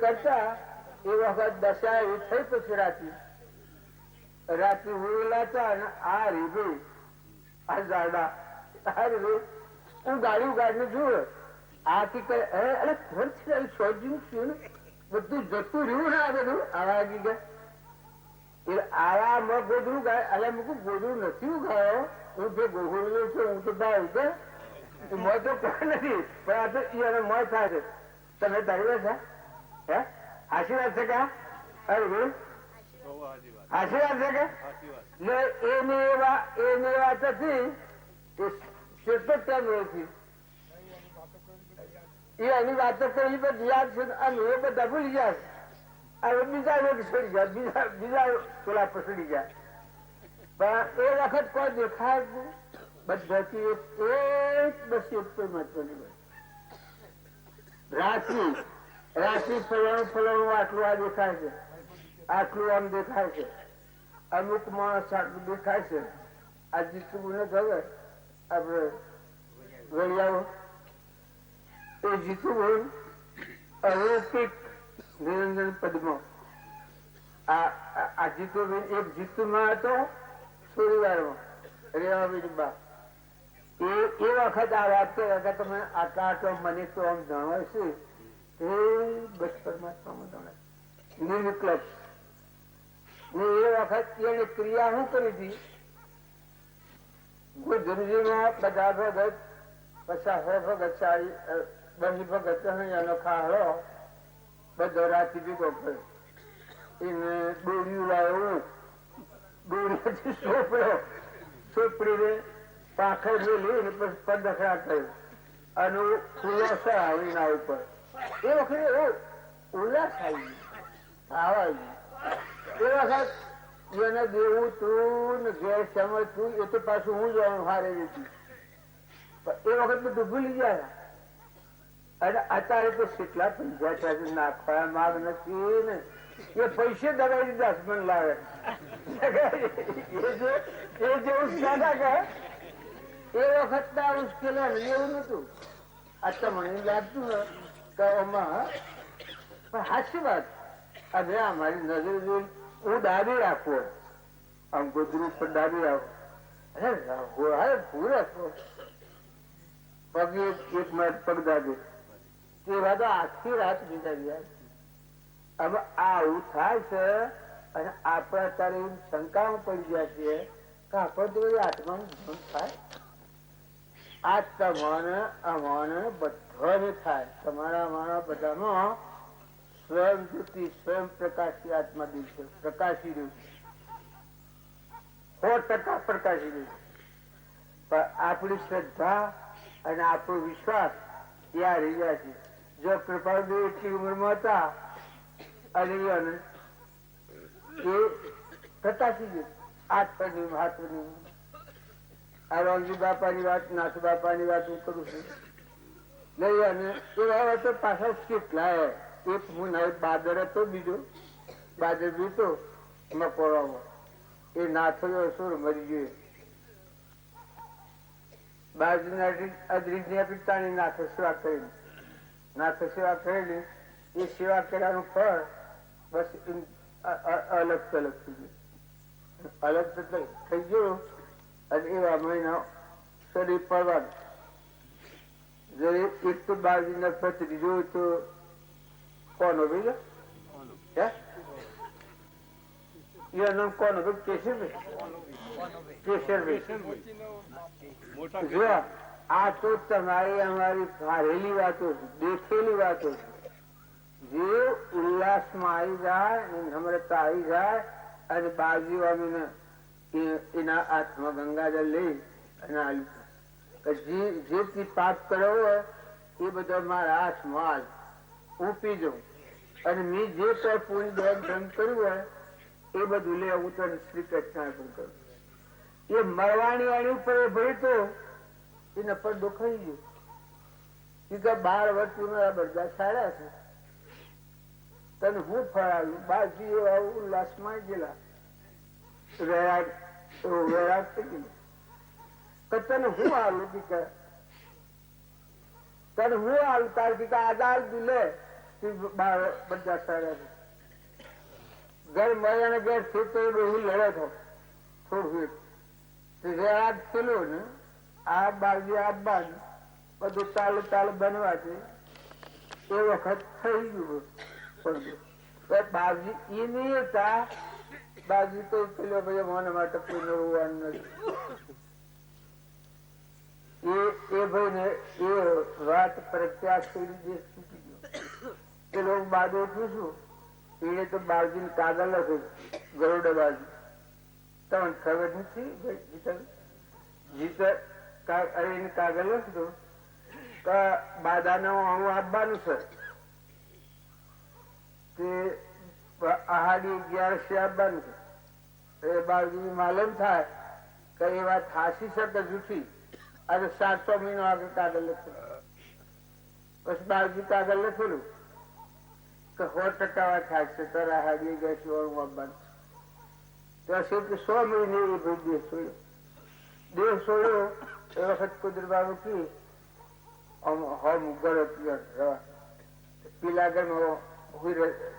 કરતા એ વખત દશા એવી થઈ પછી રાતી ઉડેલા હતા અને આ રીબે આ ઝાડા અરે હું ગાડી ઉગાડીને જોયું આથી કરે અરે ખબર છે સોજ્યું શું બધું જતું રહ્યું ને આ બધું આવા આગી ગયા આવા મેં ગોદરું ગાય અલે મૂકું ગોદરું નથી ઉગાયો હું જે ગોગોડ્યું છું હું તો ભાવ કે મોય તો કોઈ નથી પણ આ તો એને મોય થાય છે તમે તારી છે હે આશીર્વાદ છે કે અરે આશીર્વાદ છે કે એને વાત હતી કેટલો ટાઈમ રહેતી એ એની વાતો કરી પછી યાદ છે અને એ બધા ભૂલી જાય હવે બીજા રોગ છોડી ગયા બીજા પેલા પસડી ગયા પણ એ વખત કોઈ દેખાય બધાથી એક બસ એક તો મહત્વની રાશિ ફલવાનું આટલું આ દેખાય છે આટલું આમ દેખાય છે અમુક માણસ આટલું દેખાય છે આ જીતું ને ખબર આપડે વડિયાઓ એ જીતું અલૌકિક નિરંજન પદમાં આ જીતુબેન એક જીતુમાં હતો સોરીવારમાં રેવાબેન બા એ વખત આ વાત કર્યા હતા તમે આટલો મને તો આમ જાણવાય છે એ બસ પરમાત્મામાં જાણાય નિર્વિકલ્પ ને એ વખત એને ક્રિયા શું કરી હતી ગુરુજીમાં બધા ભગત 50 ભગત 40 ભગત એનો ખાડો બધો રાતી ભેગો કર્યો એને દોર્યું લાવ્યો દોરીથી સોપડીને પાખર મેલી પછી પડખડા કર્યો અને ખુલ્લો આવીના ઉપર એ વખતે એવો ઉલ્લાસ આવી ગયો એ વખત એને દેવું તું ને ઘેર સમજતું એ તો પાછું હું જવાનું હારે હતી એ વખત બધું ભૂલી ગયા અને અત્યારે તો કેટલા પૈસા નાખવા માંગ નથી ને એ પૈસે દબાઈ દીધા મન લાવે એ જેવું સાદા કહે એ વખત ના ઉશ્કેલા એવું નતું આ તો મને લાગતું ને કે આમાં હાચી વાત હવે અમારી નજર જોઈ હું દાબી રાખવો આમ ગોદરું પર દાબી રાખો અરે ભૂ રાખો પગે એક મિનિટ પગ દાબી એ વાત આખી રાત ગુજારી હવે આવું થાય છે અને આપણે અત્યારે શંકામાં પડી ગયા છીએ કે આપણે તો આત્માનું ધન થાય આ તમારે અમાને બધાને થાય તમારા અમારા બધામાં સ્વયં જ્યોતિ સ્વયં પ્રકાશી આત્મા દિવસે પ્રકાશી રહ્યું 100% પ્રકાશી રહ્યું પણ આપણી શ્રદ્ધા અને આપણો વિશ્વાસ ત્યાં રહી ગયા છે જો કૃપાળદેવ એટલી ઉંમરમાં હતા અને એ પ્રકાશી ગયું આત્મની મહાત્મની આ રોંગજી બાપાની વાત નાથ બાપાની વાત હું કરું છું નહીં અને એ તો પાછા કેટલા એક હું બાદર હતો બીજો બાદર બીતો મકોરામાં એ નાથો સુર મરી ગયો બાજુના અદ્રિજની પિતાની નાથો સેવા કરેલી એ સેવા કર્યાનું ફળ બસ અલગ તલગ થઈ ગયું અલગ તલગ થઈ ગયું અને એવા મહિના શરીર પડવાનું એક તો બાજુના પત્રી જોયું તો કોનો બીજો એનું નામ કોનો કેશરભાઈ જો આ તો તમારી અમારી હારેલી વાતો છે દેખેલી વાતો છે જે ઉલ્લાસમાં આવી જાય નમ્રતા આવી જાય અને બાજુ આવીને એના હાથમાં ગંગાજળ લઈ અને જે પાપ કર્યો હોય એ બધો મારા હાથમાં હું પી જાઉં અને મેં જે કોઈ પૂરી ધર્મ કર્યું હોય એ બધું લે હું તો શ્રી કૃષ્ણ પણ કરું એ મરવાની આની ઉપર ભરી તો એને પર દુખાઈ ગયું 12 વર્ષ મારા બધા સારા છે તને હું ફળાવ્યું બાજી ઉલ્લાસમાં ગયેલા વૈરાગ થઈ ગયું તને હું આવું દીકરા તને હું આવું તાર દીકરા આધાર લે બધા સારા છે ઘર મળ્યા ઘેર છે તો બહુ લડે થો થોડું રાગ પેલું ને આ બાજુ આપવાનું બધું તાલ બનવાથી એ વખત થઈ ગયું. પણ બાજી એ નહીં હતા, બાજી તો પેલો ભાઈ મને માટે કોઈ નવું નથી. એ ભાઈ ને એ વાત પ્રત્યાગ કરી દેશ તૂટી ગયો. પેલો બાજુ પૂછું એને તો બાજી કાગળ લખે ગરોડા બાજુ. તમને ખબર નથી એને કાગળ લખતો બાદાને હું આપવાનું છે તે આહાડી 11 આપવાનું છે. એ બાજુ માલુમ થાય કે એ વાત હાસી શકે જૂઠી અને 700 મહિનો આગળ કાગળ લખેલું. પછી બાજુ કાગળ લખેલું કે 100% વાત થાય છે તારે આહાડી 11 આપવાનું. તો 100 મહિને એ ભાઈ દેશ છોડ્યો. એ વખત કુદર બાબુ કી પિલાગર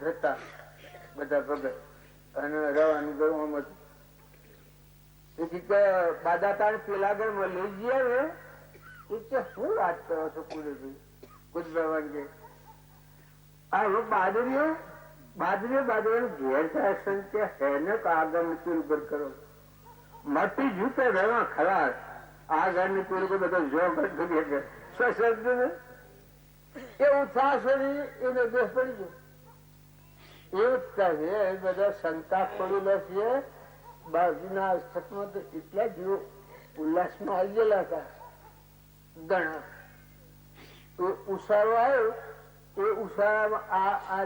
રહેતા બધા ભગત અને રવાનું ગયું હતું. બાદાતાને પિલાગર માં લઈ ગયા ને શું વાત કરો છો કુદરભાઈ કુદરભાઈ કે આ બાદરીઓ ઘેર થાય સંખ્યા હેને આગળ ની ઉપર કરો મટી જૂતે રહેવા ખરા આગળ ની પૂરી બધા જો સશબ્દ ને એવું થશે એને દેશ પડી ગયો. એવું જ કહે બધા શંકા પડેલા છે. બાજુના અસ્તકમાં તો એટલા જીવો ઉલ્લાસમાં આવી ગયેલા હતા ઘણા. ઉષારો આવ્યો એ ઉષારામાં આ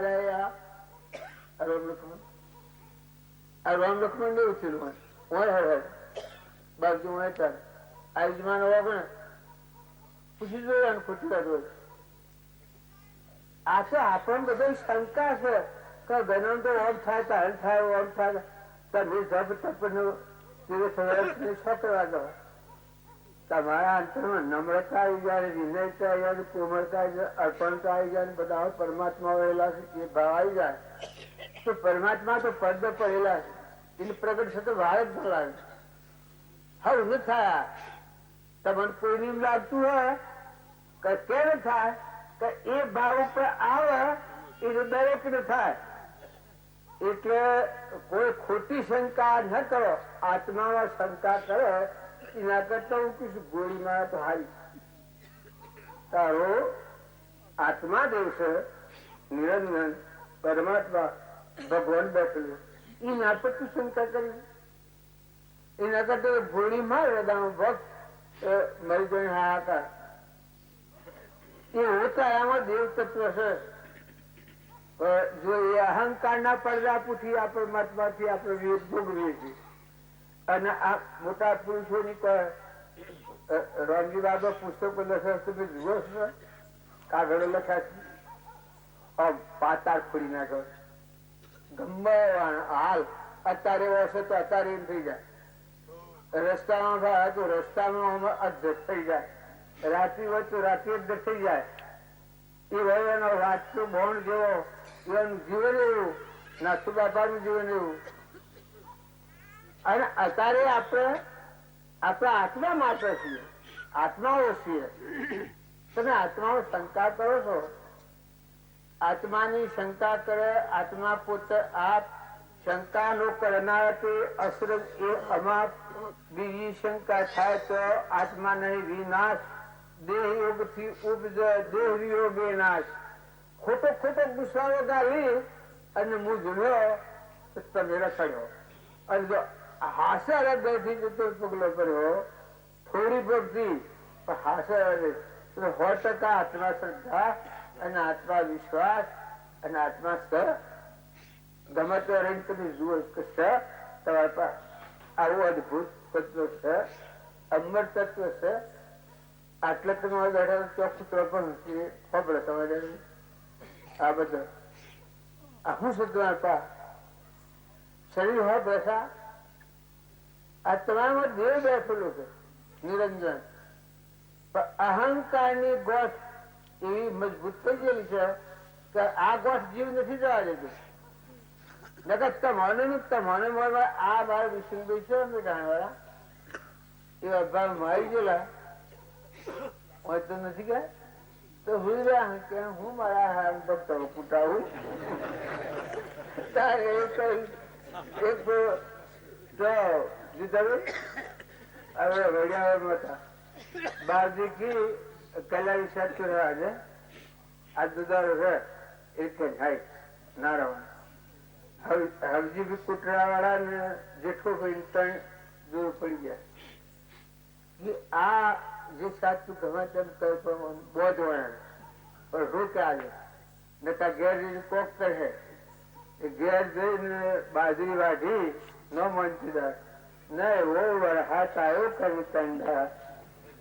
રામ લક્ષ્મણ ને ઉછેલું બાજુ હતા આયુષ્માન વાગણ પૂછી જોયા ખોટી વાત હોય. આ તો આપણને બધા શંકા છે કે ગણન તો ઓમ થાય તાર થાય ઓમ થાય તમે જબ તપનો શું કરવા દો. તમારા અંતરમાં નમ્રતા આવી જાય, વિનયતા આવી જાય, કોમળતા આવી જાય, અર્પણતા આવી જાય, બધા પરમાત્મા વળેલા છે એ ભાવ આવી જાય તો પરમાત્મા તો પડદો પડેલા છે એને પ્રગટ થતો વાર જ ન લાગે. હવે ન થાય તમને કોઈને એમ લાગતું હોય કે કેમ થાય કે એ ભાવ ઉપર આવે એ દરેક ને થાય. એટલે કોઈ ખોટી શંકા ન કરો, આત્મામાં શંકા કરો એના કરતા હું કીધું ગોળી મારે તો હારી. તારો આત્મા દેવ છે નિરંજન પરમાત્મા ભગવાન બેઠેલું એના પર તું શંકા કરી. એના કરતા ગોળી મારે ભક્ત મરી જઈને હાહાકાર એ હોતા એમાં દેવ તત્વ છે. જો એ અહંકાર ના પડદા પૂછી આ પરમાત્મા થી આપણે વિવેક ભોગવીએ છીએ. અને આ મોટા પુરુષોની રામજી બાબા પુસ્તકો લખ્યા તમે જુઓ છો કાગળો લખ્યા છે પાતાળ ફોડી નાખ્યો. ગમે હાલ અત્યારે હશે તો અત્યારે એમ થઈ જાય. રસ્તામાં ભાઈ તો રસ્તામાં અધ્યક્ષ થઈ જાય. રાત્રિ હોય તો રાત્રિ અધ્યક્ષ થઈ જાય. એ એનો વાંચતો બોન્ડ જેવો એનું જીવન એવું નાસુ બાપાનું જીવન એવું. અને અત્યારે આપણે આપણા આત્મા માટે છીએ, આત્માઓ છીએ. તમે આત્માઓ શંકા કરો છો, આત્માની શંકા કરે આત્મા પોતે આપ શંકા નો કરનાર તે અસર એ અમાપ બીજી શંકા થાય તો આત્મા નહીં વિનાશ દેહ યોગ થી ઉપજે દેહ વિયોગે નાશ. ખોટો ગુસ્સાઓ ગાલી અને હું જોયો તમે રખડ્યો અને જો હાસ્યા હૃદય થી જતો પગલો કર્યો થોડી ભક્તિ હાસ્યા 100% આત્મા શ્રદ્ધા અને આત્મા વિશ્વાસ અને આત્મા સ ગમે તો રહીને તમે જુઓ કે સ તમારા પાસે આવું અદભુત તત્વ છે, અમર તત્વ છે. આટલે તમારે બેઠા ચોખ્ખું પણ ખબર તમારે આ બધા આ શું છે તમારા પા શરીર હોય બેઠા આ તમારામાં દેવ બેઠેલું છે નિરંજન. પણ અહંકારની ગોઠ એવી મજબૂત થઈ ગયેલી છે કે આ ગોઠ જીવ નથી જવા દેતું. નકર તમને આ મારા વિષ્ણુભાઈ છે ને ગાણવાળા એવા ભાવમાં આવી ગયેલા હોય તો નથી ગયા તો હું રહ્યા કે હું મારા હાર ભક્તો કુટાવું તારે એક બારજી કી કલાઈ સાચું આજે આ દુધારો છે એક જ હાઈટ નારાયણ હવજી બી કુટરા વાળા ને જેઠો ભાઈ ત્રણ દૂર પડી ગયા આ જે સાચું ગમે તેમ કઈ પણ બોધ વળે પણ રોકે આજે નકા ઘેર કોક કહે ઘેર જઈને બાજરી વાઢી ન મનતીદાર નહીં ઓ હાથ આવ્યો કરી તંડા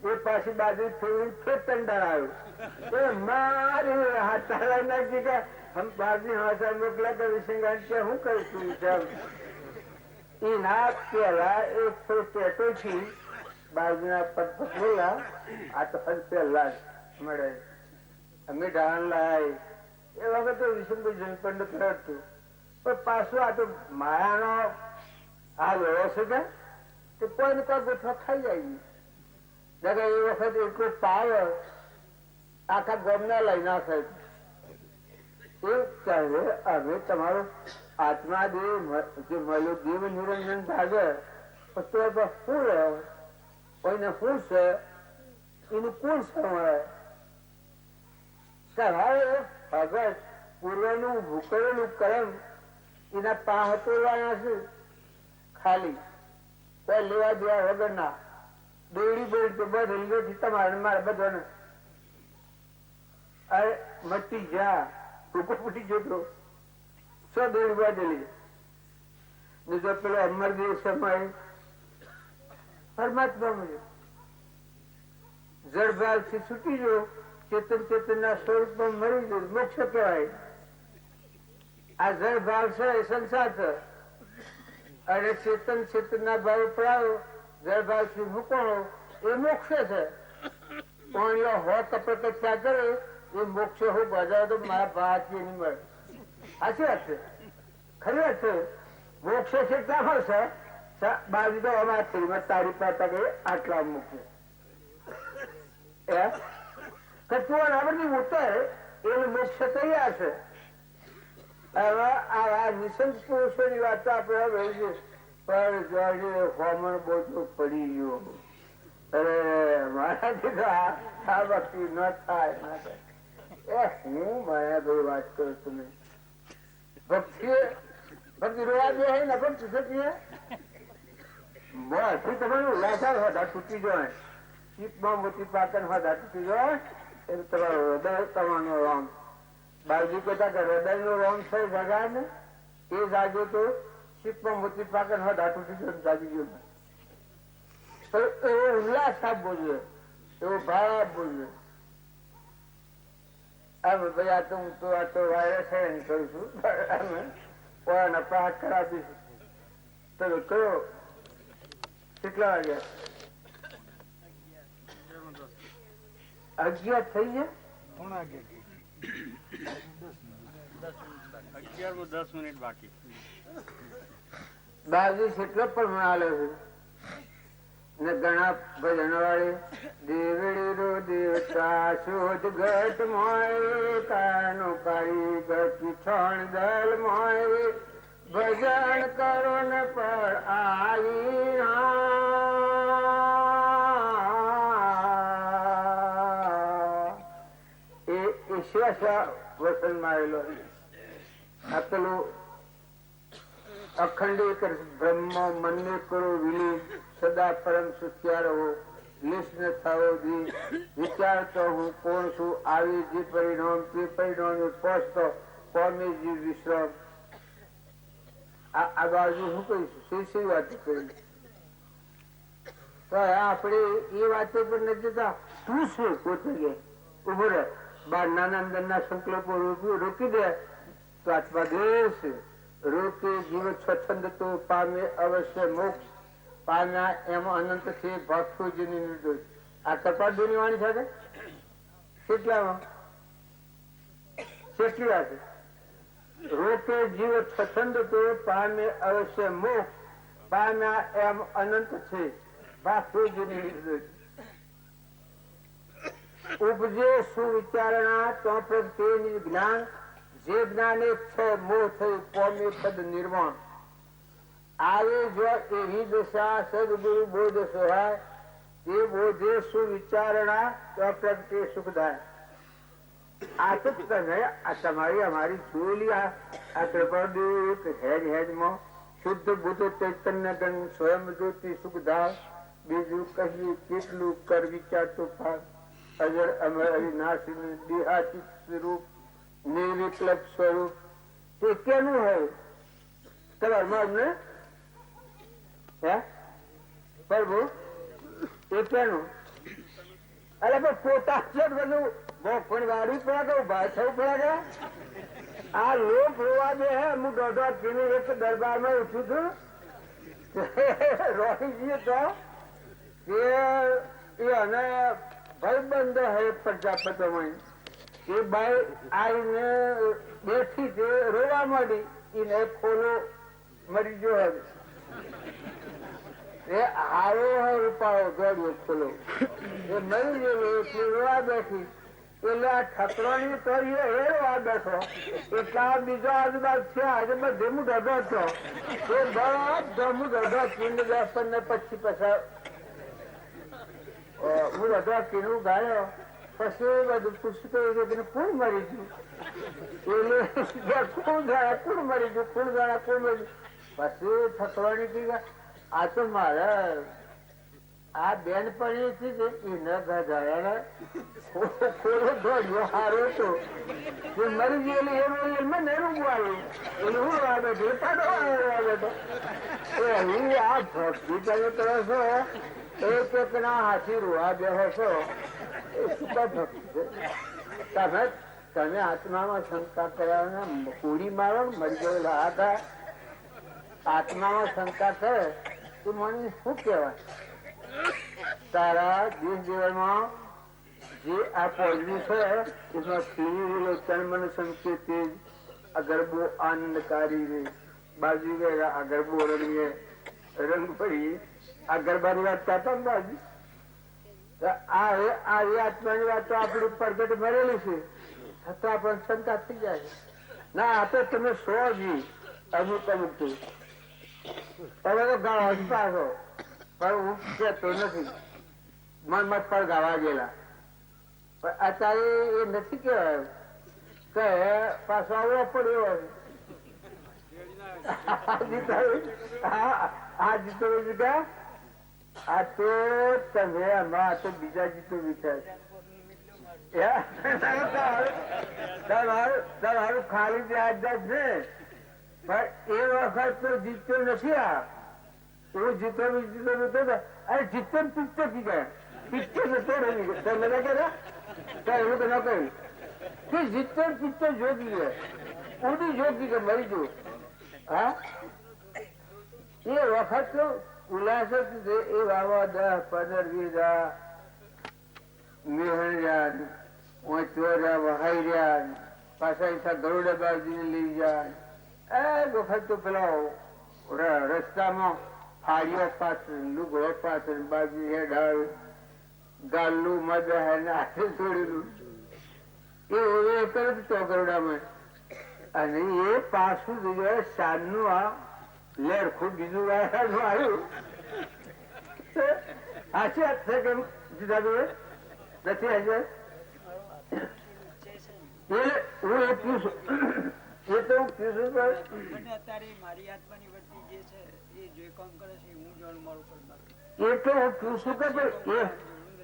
એ પાછી બાજરી ફેરવી ફેર તંડા આવ્યો એ મારી હાથ તારા નાખી કે હમ બાજરી હાથા મોકલા તો વિશંગાન કે હું કરીશું એ ના પેલા એક ટેટો થી બાજુના પગ બોલા આ તો હજ પેલા જ મળે અમે ડાણ લાય એ વખતે વિશંભાઈ જનપંડ કરતું પણ પાછું આ તો માયાનો આ વેળો છે કે કોઈ ને કોઈ ગોઠવા ખાઈ જાય એ વખત એટલો પાવર આખા ગમના લઈ નાખે એ ચાલે હવે તમારો આત્મા દેવ જે મળ્યો દેવ નિરંજન ભાગે તો શું રહે કોઈને શું છે એનું કોણ સમય ભગત પૂર્વનું ભૂકરેલું કર્મ એના પા હતોડવાના છે ખાલી કોઈ લેવા દેવા વગર ના દોડી બોડી તો બધું તમારે મારે બધાને અરે મટી જા ટૂંકો ફૂટી જતો સો દોડી બાંધેલી ને જો પેલો અમરદેવ સમય પરમાત્મા મળ્યો જળ ભાગ થી છૂટી ગયો ચેતન ના સ્વરૂપમાં મળી ગયું મોક્ષ કહેવાય આ જળ ભાવ છે એ સંસાર છે અને ચેતન ના ભાવ પડાવો જળ ભાવ થી મૂકવાનો એ મોક્ષ છે પણ હો તપસ્યા કરે એ મોક્ષ હું બજાવ તો મારા ભાત નહીં મળે સાચી વાત છે ખરી વાત છે મોક્ષ છે ક્યાં મળશે બાજુ તો અમારી તારી પાસે આટલા મૂકે તત્વ આવડની ઉતર એનું મોક્ષ તૈયાર છે હવે આ નિસંત પુરુષો ની વાત આપણે હવે પણ હોમણ બોજો પડી ગયો અરે મારાથી તો આ ભક્તિ ન થાય હું માયા ભાઈ વાત કરું તમે ભક્તિ રોવા દે ને ભક્તિ શકીએ તમારું લાચાર હતા તૂટી જાય ચીપમાં મોટી પાકન હતા તૂટી જાય એ તમારો હૃદય તમારો રોંગ બાજુ કહેતા કે હૃદય નો રોંગ છે ભગવાન એ જાગ્યો તો ચીપમાં મોટી પાકન હતા તૂટી ગયો જાગી ગયો એવો ઉલ્લાસ આપવો જોઈએ એવો ભાવ આપવો જોઈએ ભાઈ આ તો હું તો આ તો વાયરસ કરું છું પોતાના પાક કરાવીશું તમે કયો કેટલા વાગ્યા 11 થઈ ગયા 11:10 મિનિટ બાકી બાજુ એટલો પણ હાલે છે ને ઘણા ભજન વાળી દેવડી રો દેવતા શોધ ઘટ મોય કાનો કાળી ગતિ છણ દલ મોય ભજન કરો ને પર આવી એ વસન મારેલો આ પેલું અખંડિત બ્રહ્મ મનને કરો વિલીન સદા પરમ સુખ્યા રહો લીસ ન થાવો દી વિચારતો હું કોણ છું આવી જે પરિણામ તે પરિણામ પહોંચતો કોમે જીવ વિશ્રામ આ બાજુ હું કહીશું શી વાત કરી તો આપણે એ વાતો પર નથી જતા તું શું પોતે ઉભો રહે બાર નાના અંદરના સંકલ્પો રોકી દે તો આત્મા દેશ રોકે જીવ સ્વચ્છંદ તો પામે અવશ્ય મોક્ષ પામ્યા એમાં અનંત છે ભક્તોજીની નિર્દોષ આ કપાળની વાણી સાથે કેટલામાં કેટલી વાત રોકે જીવ સ્વચ્છંદ તો પામે અવશ્ય મોક્ષ પામ્યા એમ અનંત છે પાછું જૂની લીધું. ઉપજે સુવિચારણા તો પ્રત્યેની જ્ઞાન, જે જ્ઞાને છે મોહ થયું પોમે પદ નિર્વાણ. આવે જો એવી દશા સદગુરુ બોધ સહાય, તે બોધે સુવિચારણા તો પ્રત્યે સુખદાય. આ તો તમે આ તમારી અમારી જોયેલી આ કૃપાદેવ એક હેજમાં શુદ્ધ બુદ્ધ ચૈતન્ય ગણ સ્વયં જ્યોતિ સુખદાય. બીજું કહીએ કેટલું કર વિચાર તો ભાગ, અજર અમર અવિનાશી દેહાતીત સ્વરૂપ, નિર્વિકલ્પ સ્વરૂપ. તે કેનું હોય તમારમાં અમને પ્રભુ એ કેનું? અરે પણ પોતા છે બધું મોખણ વાળું પડે ઉભા થવું પડે. આ લોક રોવા દે હે. હું દોઢો પીને એક દરબાર માં ઉઠું છું રોહિતજી તો એ અને ભાઈબંધ હે પ્રજાપતિમાં એ બાઈ આવીને બેઠી છે રોવા માંડી. એને ખોલો મરી ગયો હવે. એ હારો હે રૂપાળો દોડ્યો ખોલો એ મરી ગયેલો એટલે રોવા બેઠી. એટલે આ ઠકરાની તો એ રોવા બેઠો. એટલા બીજો આજુબાજુ છે આજે બધે હું ડઢો છો એ બધો હું ડઢો ચીંડ 10-15 પછી હું ડઢો ચીંડું ગાયો. પછી બધું પૂછતું કે કોણ મરી ગયું એટલે કોણ જાણે કોણ મરી ગયું કોણ જાણે કોણ મરી ગયું. પછી ઠકરાની કઈ આ તો મારા આ બેન પણ ખોલો દોડ્યો હારો તો મરી ગયેલી એનું મને રૂબું આવ્યું એટલે હું બેઠો પાડો બેઠો. આ ભક્તિ તમે કરો છો એક ના હાથી રૂવા બેહો છો એ શું ભક્તિ છે? તમે આત્મામાં શંકા કર્યા પૂરી મારો મરી ગયેલા હતા. આત્મામાં શંકા કરે તો મને શું કહેવાય? તારા દેશ જીવનમાં જે આ પહોંચ્યું છે એમાં પીળેલો તન્મન સંકેત અગરબો આનંદકારી રે બાજુ ગયા અગરબો રંગે રંગ ભરી આ ગરબાની વાત કરતા ને બાજુ આ આત્માની વાત તો આપણી પ્રગટ ભરેલી છે છતાં પણ શંકા થઈ જાય. ના આ તો તમે સો જી અમુક અમુક તમે તો ગાળો પાછો પણ હું કહેતો નથી. મન મત પર ગાવા ગયેલા પણ અત્યારે એ નથી કહેવાય કે પાછો આવવો પડ્યો. આ જીતો આ તો તમે આમાં તો બીજા જીતો વિચાર તમારું ખાલી વ્યાજ છે પણ એ વખત તો જીતતો નથી. આ હું જીતો અરે જીતો પીતો કી ગયા પીતો નતો તમે ના કર્યા એવું તો ન કહ્યું કે જીતો પીતો જોગી ગયા ઉડી જોગી કે મરી ગયું. હા એ વખત તો ઉલ્લાસ છે. એ વાવા 10-15 મેહણ રહ્યા ચોર્યા વહાઈ રહ્યા પાછા ગરોડા બાજુને લઈ જાય. એ વખત તો પેલા રસ્તામાં ફાળીઓ પાછળ લુગડો પાછળ બાજુ હેડાળ ગાલું મદ હાથે છોડેલું એ કરે તો ગરોડામાં. અને એ પાછું સાંજનું આ લેરખું બીજું આવ્યું હાચી વાત છે કે જુદા જોડે નથી હાજર. હું એ પૂછું એ તો હું પૂછું અત્યારે મારી આત્માની વૃત્તિ જે છે એ જે કામ કરે છે હું જાણું મારું પરમાત્મા. એ તો હું પૂછું કે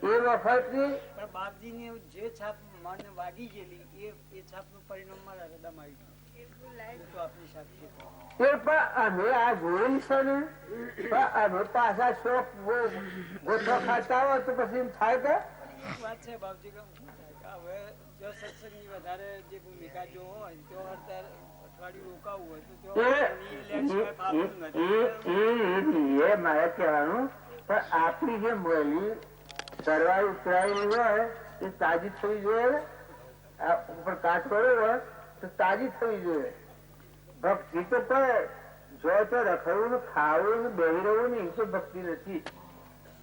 એ વખત બાપજી ને જે છાપ મને વાગી ગયેલી એ છાપ નું પરિણામ મારા હૃદયમાં આવી ગયું. તો આપની સાક્ષી અમે આ જોયેલી છે ને અમે પાછા શોખ ગોઠો ખાતા હોય તો પછી થાય કે વાત છે બાપજી હવે જો સત્સંગની વધારે જે ભૂમિકા જો હોય તો અઠવાડિયું રોકાવું હોય તો એ મારે કહેવાનું પણ આપણી જે બોલી સરવાઈ ઉતરાયેલી હોય એ તાજી થવી જોઈએ. ઉપર કાચ પડ્યો હોય તો તાજી થવી જોઈએ. ભક્તિ તો જો તો રખડવું ને ખાવું ને બેહી રહેવું ને એ તો ભક્તિ નથી.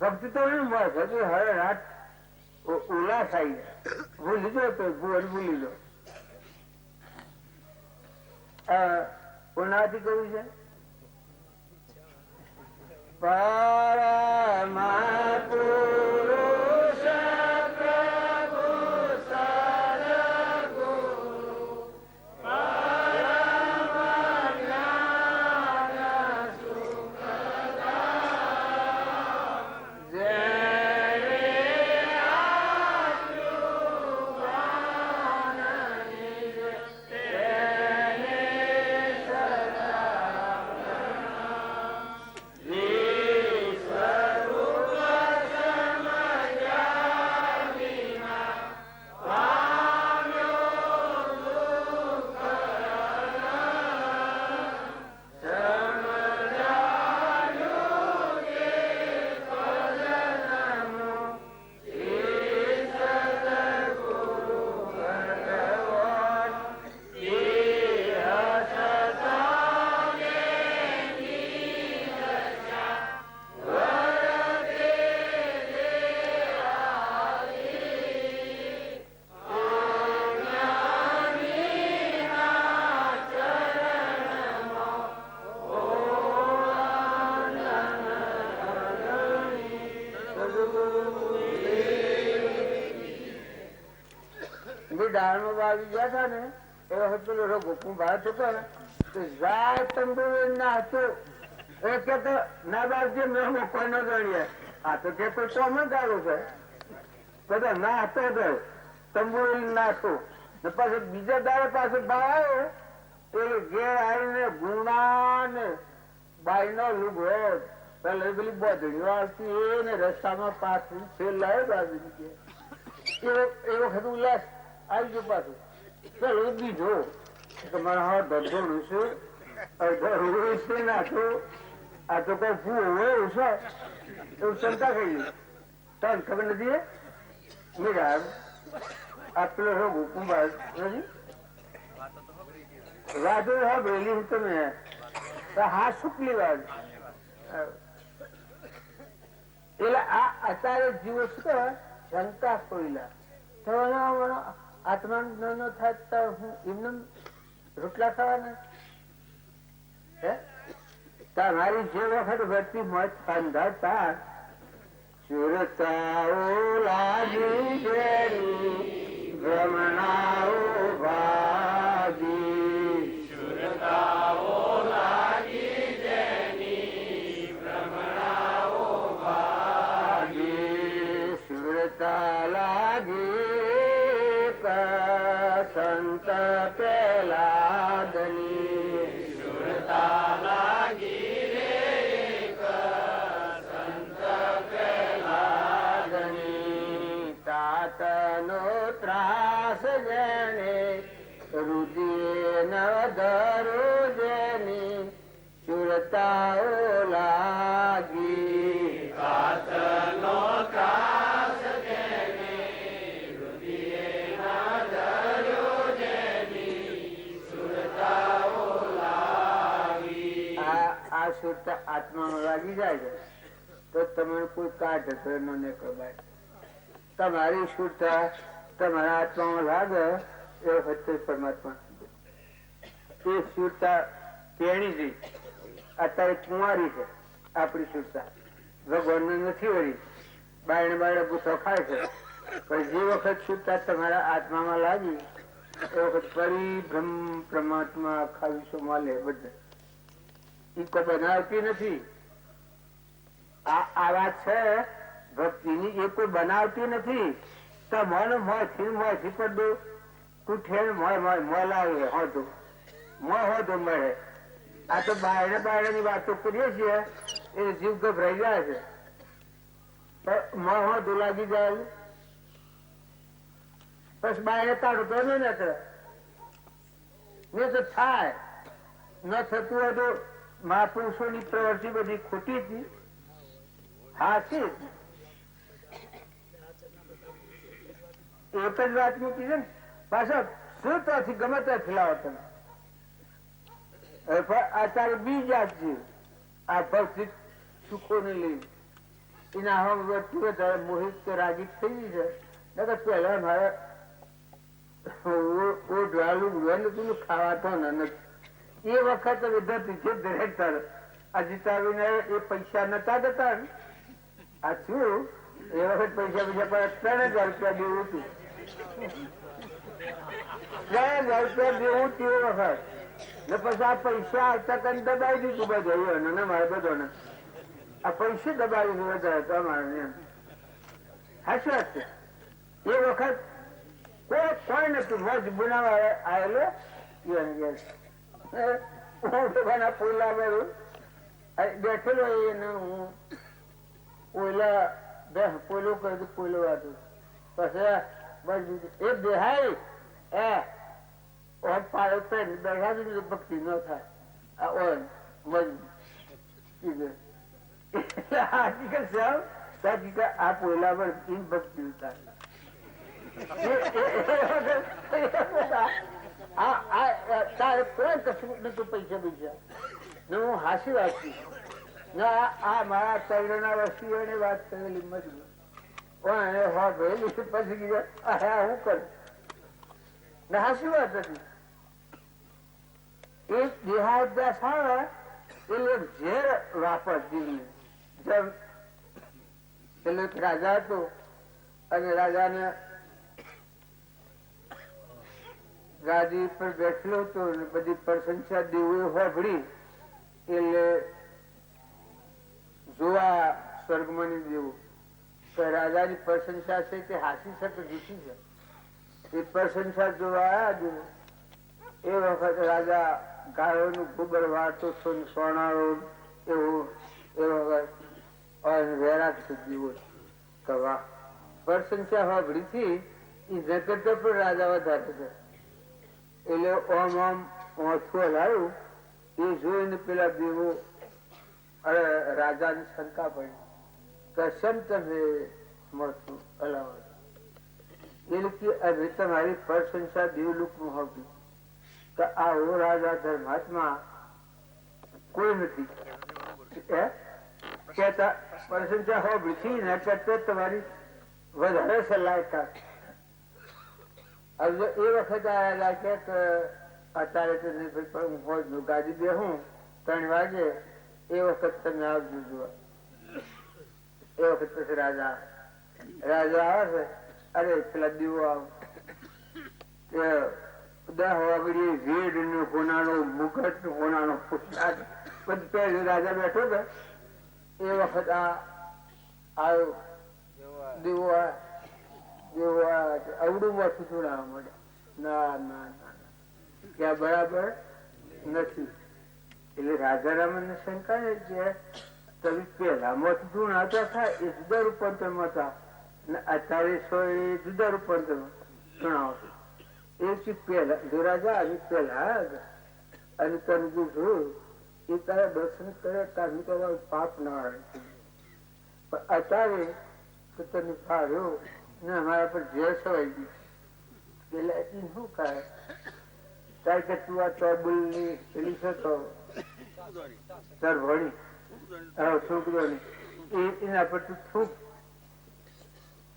ભક્તિ તો એમ હોય હજુ હવે રાત ઉલ્લાસ આવી જાય ભૂલી જો તો ભૂલી જો પુનાથી કહ્યું છે પરમા પુરુષ પ્રભુ સદગુરુ પરમ જ્ઞાન સુખદામ જેણે આપ્યું જ્ઞાન નિજ તેને સદા ડાળમાં વાવી ગયા હતા ને એ વખત પેલો ગોકું ભારત હતો ને તો જાય તંદુર ના હતો એ કેતો ના બાજુ મેં કોઈ ન ગણીએ આ તો કે તો અમે ગાળું છે બધા ના હતો તંબુરી નાખો ને પાછો બીજા દાડે પાછો ભાવ આવ્યો એ ઘેર આવીને ગુણા ને બાઈ નો લુગો પેલા પેલી બોધડીઓ આવતી એને રસ્તામાં પાછું ફેર લાવ્યો બાજુ એ વખત ઉલ્લાસ આવી ગયો પાછું ચાલો બીજો તમારા હા ધરધોડું છે નાખો આ તો કઈ ફૂ હોય એવું છે એવું શંકા કરી તને ખબર નથી મીરા આ પેલો હુકુંબાર વાતો હા બેલી તમે હા શુક્લી વાત એટલે આ અત્યારે જીવો શું શંકા ખોઈલા આત્મા ન થાય હું એમને રોટલા ખાવાના તમારી જે વખત ભરતી મત બંધાતા સુરતાઓ લાગી ભ્રમણાઓ ભાગી સુરતાઓ લાગી જેની ભ્રમણાઓ ભાગી સુરતા લાગી સંત પેલા દલી સુરતા લાગી રે સંત પેલા દલી તાત નો ત્રાસ જેને રુદિયે ન ધરો જેની સુરતાઓ લાગી તાત નો ત્રાસ જેને આત્મામાં લાગી જાય છે તો તમારે કોઈ કાઢ ન કબાય તમારી શુદ્ધતા તમારા આત્મામાં લાગે એ વખતે પરમાત્મા એ શુદ્ધતા કેણી જઈ અત્યારે કુંવારી છે આપણી શુદ્ધતા ભગવાન નથી વળી બાયણે બાયણે પૂછો ખાય છે પણ જે વખત શુદ્ધતા તમારા આત્મામાં લાગી એ વખત ફરી બ્રહ્મ પરમાત્મા આખા વિશ્વમાં લે બધા એ કોઈ બનાવતી નથી આ વાત છે ભક્તિની એ કોઈ બનાવતી નથી તો મન મોથી પડું તું ઠેર મોય લાવે હોતું મોય હોતું મળે આ તો બાયણે ની વાતો કરીએ છીએ એ જીવ ગભરાઈ જાય છે મોય હોતું લાગી જાય બસ બાયણે તારું તો ન કરે ને તો થાય ન થતું હોય તો મહાપુરુષો ની પ્રવૃત્તિ બધી ખોટી હતી હાથી એક જ વાત મૂકી છે ને પાછા શું ત્યાંથી ગમે ત્યાં ફેલાવો તમે અત્યારે બી જાત છે આ ભૌતિક સુખો ને લઈ એના હમ વ્યક્તિ વધારે મોહિત કે રાગી થઈ છે. નકર પહેલા મારે ખાવાતો ને એ વખત વિદ્યાર્થી છે ડિરેક્ટર અજીતાવીને એ પૈસા નતા જતા ને આ શું એ વખત પૈસા પર 3000 રૂપિયા દેવું હતું. 3000 રૂપિયા દેવું તે વખત ને પછી આ પૈસા આવતા કઈ દબાઈ દીધું બધું ને મારે બધો આ પૈસે દબાવી વધારે તમારે હાચી વાત છે. એ વખત કોઈ નથી મજ બનાવવા આવેલો પોલા બેઠેલો એને હું પોલા પોલો કર્યું પોલો વાતું પછી એ દેહાય પાડો બેઠા ભક્તિ ન થાય હકીકત આ પોલા પર ભક્તિ થાય. તારે કોઈ કશું નતું પૈસા પૈસા ને હું હાસી વાત છું આ મારા તૈરના વસ્તીઓની વાત કરેલી મજબૂત પછી હું કરું ને હાસી વાત હતી. એક દેહાદ્યાસ આવે એટલે ઝેર વાપરતી એટલે રાજા હતો અને રાજાને ગાદી પર બેઠેલો હતો ને બધી પ્રશંસા દેવું હોભળી એટલે જોવા સ્વર્ગમાં દેવું તો રાજાની પ્રશંસા છે તે હાસી શકે જૂઠી છે. એ પ્રશંસા જોવા આવ્યા એ વખત રાજા ગાયોનું ગોબર વાળતો સોનારો એવું એ વખત વેરાત દેવો કવા પ્રશંસા હોભળી થી એ જગત પણ રાજા વધારે છે. એટલે ઓમ ઓમ ઓછું હલાવ્યું એ જોઈને પેલા દેવો અરે રાજાની શંકા પડી કે શમ તમે મળતું હલાવો એટલે કે હવે તમારી પ્રશંસા દેવલોકમાં હોતી કે આવો રાજા ધર્માત્મા કોઈ નથી કેતા પ્રશંસા હોબળી ને કરતા તમારી વધારે સલાહકાર. હવે એ વખત આવેલા કે અત્યારે હું ગાડી દે હું 3 વાગે એ વખત તમે આવજો જોવા. એ વખત પછી રાજા આવે છે. અરે પેલા દીવો આવ 10 વાગડી વેડ નો કોનાનો મુકટ કોનાનો પુસ્તક બધું રાજા બેઠો હતો એ વખત આવ્યો દીવો અવડું મોટું છોડાવવા મળે ના ના ના ક્યાં બરાબર નથી. એટલે રાજા રામન ને શંકા ને કે તમે પેલા મોટું ધૂણાતા થાય એ જુદા રૂપાંતર માં હતા ને અત્યારે જુદા રૂપાંતર ધૂણાવશે એ પેલા જો રાજા આવી પેલા અને તને જો જોયું એ તારા દર્શન કરે તારું તમારું પાપ ના આવે પણ અત્યારે તો તને ફાવ્યો ને અમારા પર ઝેર સવાઈ ગયું પેલા એટલી શું કરે તારે કે તું આ ચોબુલ ની પેલી છે તો તાર ભણી છોકરીઓની એના પર તું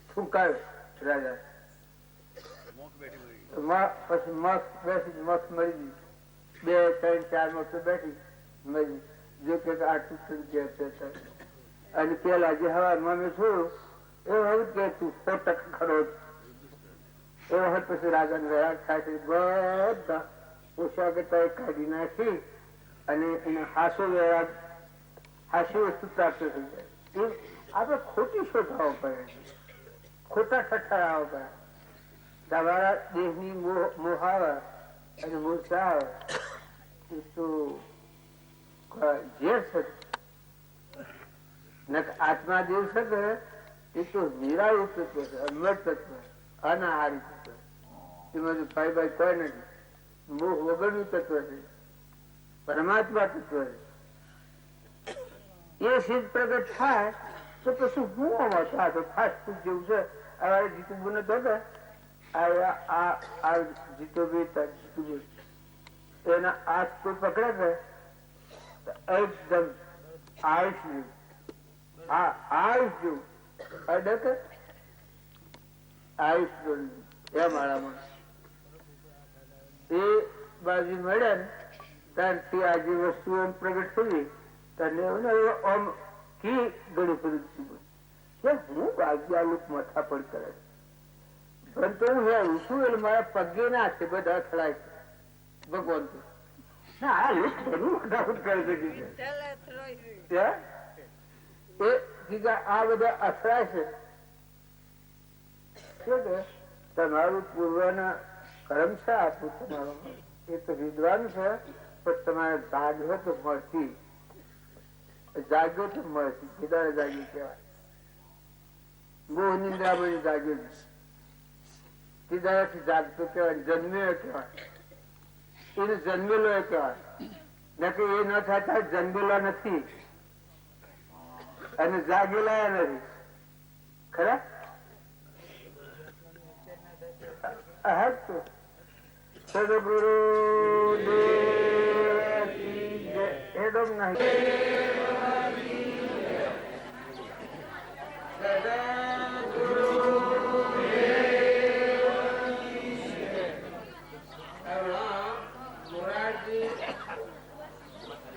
થૂકાયો રાજા પછી મસ્ત બેસી મસ્ત મરી ગઈ 2 3 4 મસ્ત બેઠી મરી જો કે આટલું થઈ ગયા અને પેલા જે હવા મેં છોડું એવું કે તું 100% ખરો એ વખત પછી રાજા ને વેરાટ થાય છે. બધા પોશાક કાઢી નાખી અને એને હાસો વેરાટ હાસી વસ્તુ પ્રાપ્ત થઈ જાય. આપડે ખોટી શોધાવો પડે ખોટા ઠઠારાવો પડે. તમારા દેહની મોહાવે અને મૂર્છા આવે એ તો ઝેર છે. આત્મા દેવ છે એ તો નિરાળું તત્વ છે, અમર તત્વ, અનાહારી તત્વ. એમાં ભાઈ ભાઈ કોઈ નથી. મોહ વગરનું તત્વ છે, પરમાત્મા તત્વ છે. એ સિદ્ધ પ્રગટ થાય તો પછી હું આમાં તો ફાસ્ટ ફૂડ જેવું છે. આ જીતુબુ ને તો જીતુબી એના હાથ કોઈ પકડે છે એકદમ આયુષ આયુષ જેવું અડક આયુષ જેવું એ માળામાં એ બાજુ મળે ને ત્યારથી આ જે વસ્તુઓ પ્રગટ થઈ તને આમ કી ગણી પડી હું બાજુ આ લોકો માથા પણ કરે પરંતુ હું હેવું છું એટલે મારા પગે ના છે બધા અથડાય છે ભગવાન તો આ લોકો બધું ફટાફટ કરી શકે આ બધા અથડાય છે તમારું પૂર્વના કર્મ છે આપું તમારો એ તો વિદ્વાન છે પણ તમારે જાગ્યો તો મળતી જાગ્યો તો મળતી કેદાર જાગ્યું કહેવાય મોહ નિંદ્રામાં જાગ્યો કેદારથી જાગતો કહેવાય જન્મ્યો કહેવાય એને જન્મેલો એ કહેવાય નક્કી એ ન થતા જન્મેલા નથી અને જાગેલા નથી ખરા સદગુરુ એકદમ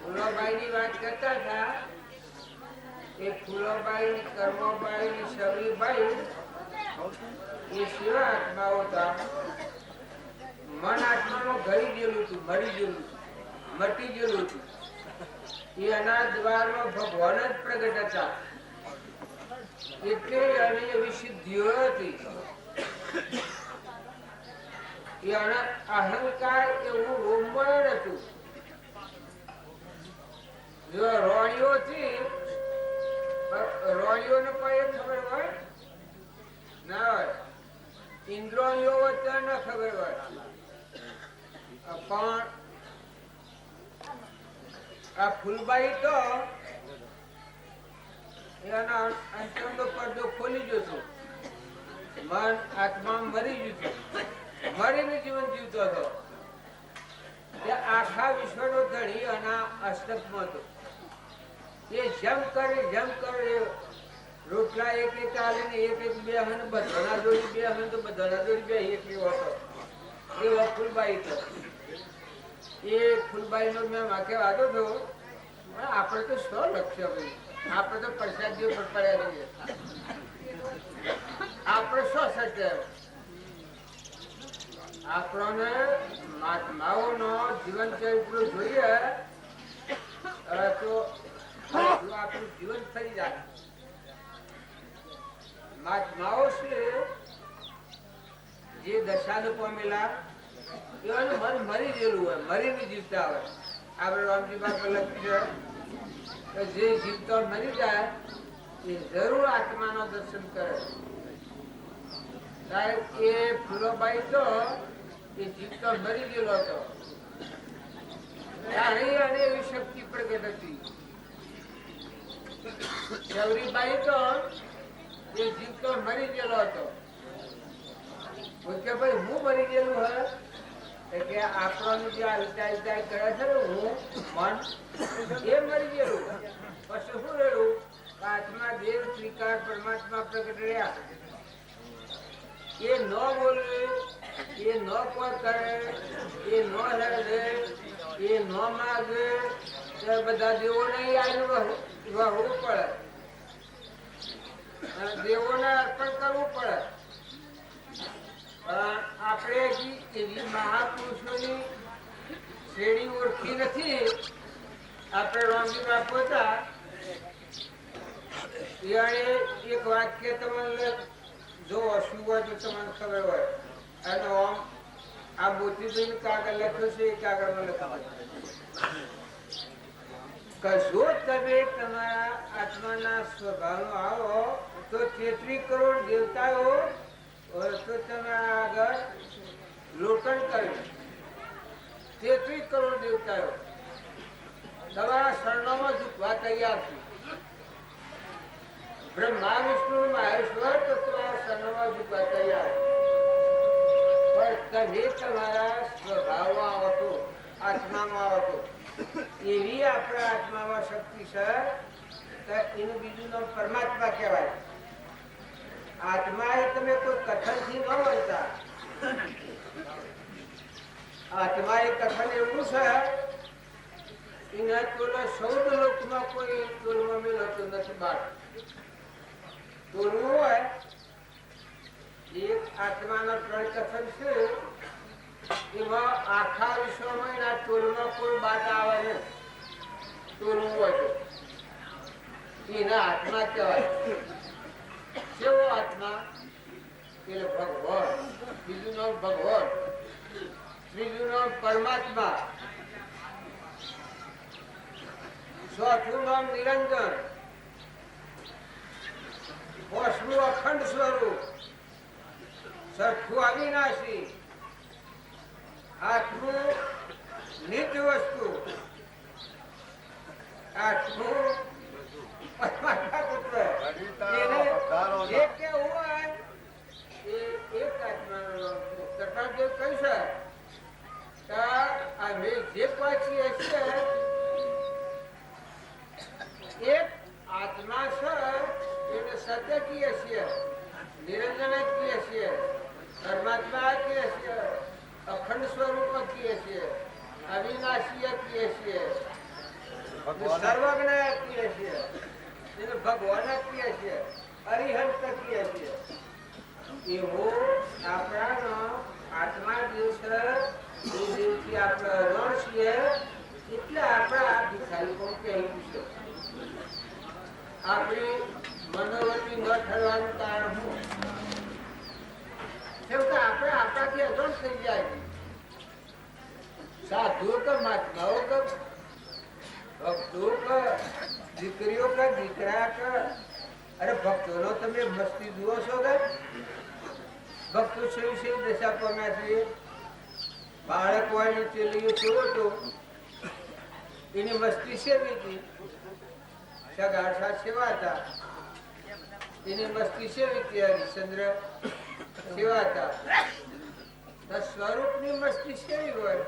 ફૂલોબાઈ ની વાત કરતા હતા એ ફૂલોબાઈ કર્મોબાઈ શબરીબાઈ એ શિવા આત્માઓ હતા મન આત્મામાં ગળી ગયેલું હતું મરી ગયેલું મટી ગયેલું હતું એ એના દ્વારમાં ભગવાન જ પ્રગટ હતા એટલે અને એવી સિદ્ધિઓ હતી એ અહંકાર એવું રોમણ હતું જો રોણીઓ હતી રોણીઓને કોઈ ખબર હોય ના હોય ઇન્દ્રિયો વચ્ચે ન ખબર હોય પણ આ ફૂલબાઈ તો એના અંતરનો પડદો ખોલી જતો મન આત્મા મરી જતું મરીને જીવન જીવતો હતો આખા વિશ્વનો ધણી એના અષ્ટકમાં હતો એ જેમ કરે રોટલા એક એક ચાલે ને એક એક બે હન બધાના જોડી બે હન તો બધાના જોડી બે એક એવો હતો એવો ફૂલબાઈ હતો એ ફૂલબાઈ નો મેં વાંકે વાંધો હતો આપણે તો શું લક્ષ્ય ભાઈ આપણે તો પ્રસાદ જેવું પર પડ્યા રહીએ આપણે શું સત્ય આપણને મહાત્માઓનો જીવન ચરિત્ર જોઈએ તો આપણું જીવન ફરી જાય મહાત્માઓ છે જે દશાને પામેલા એવાનું મન મરી ગયેલું હોય મરીને જીવતા હોય આપણે રામજી બાપા લખ્યું છે જે જીવતો મરી જાય એ જરૂર આત્માનો દર્શન કરે સાહેબ એ ફૂલોબાઈ તો એ જીવતો મરી ગયેલો હતો અને એવી શક્તિ પ્રગટ હતી શબરીબાઈ તો એ જીવતો મરી ગયેલો હતો કે ભાઈ હું મરી ગયેલું હોય કે આપણને જે આ વિચાર કરે છે ને હું મન એ મરી ગયેલું પછી શું રહ્યું આત્મા દેવ ત્રિકાર પરમાત્મા પ્રગટ રહ્યા એ ન બોલે એ ન કોઈ કરે એ ન હેડે એ ન માગે ત્યારે બધા દેવો નહીં આવ્યું વહવું પડે દેવોને અર્પણ કરવું પડે આપણે એવી મહાપુરુષોની શ્રેણી ઓળખી નથી આપણે રામજી બાપુ હતા એક વાક્ય તમને જો શું હોય તો તમને ખબર હોય અને આમ આ મોતીભાઈ કાગળ લખ્યું છે એ કાગળમાં લખ્યું કે જો તમે તમારા આત્માના સ્વભાવનો આવો તો 33 કરોડ દેવતાઓ તો તમારા આગળ લોટન કર્યું 33 કરોડ દેવતાઓ તમારા શરણોમાં ઝૂકવા તૈયાર છે બ્રહ્મા વિષ્ણુ મહેશ્વર તો તમારા શરણોમાં ઝૂકવા તૈયાર પણ તમે તમારા સ્વભાવમાં આવો તો આત્મામાં આવો તો એવી આપણા આત્મામાં શક્તિ છે તો એનું બીજું નામ પરમાત્મા કહેવાય. આત્મા એ તમે કોઈ કથનથી ન વળતા. આત્મા એ કથન એવું છે એના તોલા સૌદ લોકમાં કોઈ તોલમાં મેળવતો નથી. બાર તોલવું હોય એક આત્માના 3 કથન છે એમાં આખા વિશ્વમાં એના તોલમાં કોઈ બાદ આવે ને તોલવું હોય તો એના આત્મા કહેવાય. કેવો આત્મા? એટલે ભગવાન. બીજું નામ ભગવાન, ત્રીજું નામ પરમાત્મા, ચોથું નામ નિરંજન, પાંચમું અખંડ સ્વરૂપ, છઠ્ઠું અવિનાશી, આઠમું નિત્ય વસ્તુ, આઠમું પરમાત્મા તત્વ. એને જે કેવું હોય એ એક આત્માનું નામ છે. કથાદેવ કહી છે કે અમે જે પાછીએ છીએ એક આત્મા છે એને સત્ય કહીએ છીએ, નિરંજન કહીએ છીએ, પરમાત્મા કહીએ છીએ, અખંડ સ્વરૂપ કહીએ છીએ, અવિનાશી કહીએ છીએ, સર્વજ્ઞ કહીએ છીએ, એને ભગવાન કહીએ છીએ, અરિહંત કહીએ છીએ. એવો આપણાનો આત્મા દિવસ દિવસથી આપણે રણ છીએ એટલે આપણા ભિખારી પણ કહેવું છે. આપણી મનોવૃત્તિ ન ઠરવાનું કારણ શું? આપણે આપણાથી અજણ થઈ જાય. સાધુઓ કે મહાત્માઓ કે ભક્તો કે દીકરીઓ કે દીકરા કે અરે ભક્તોનો તમે મસ્તી જુઓ છો કે ભક્તો છે દશા પામ્યા છે. બાળક હોય ને ચેલીઓ જોવો તો એની મસ્તી સેવી હતી. સગાડસા સેવા હતા એની મસ્તી સેવી હતી. હરિશ્ચંદ્ર સેવા હતા. સ્વરૂપની મસ્તી સેવી હોય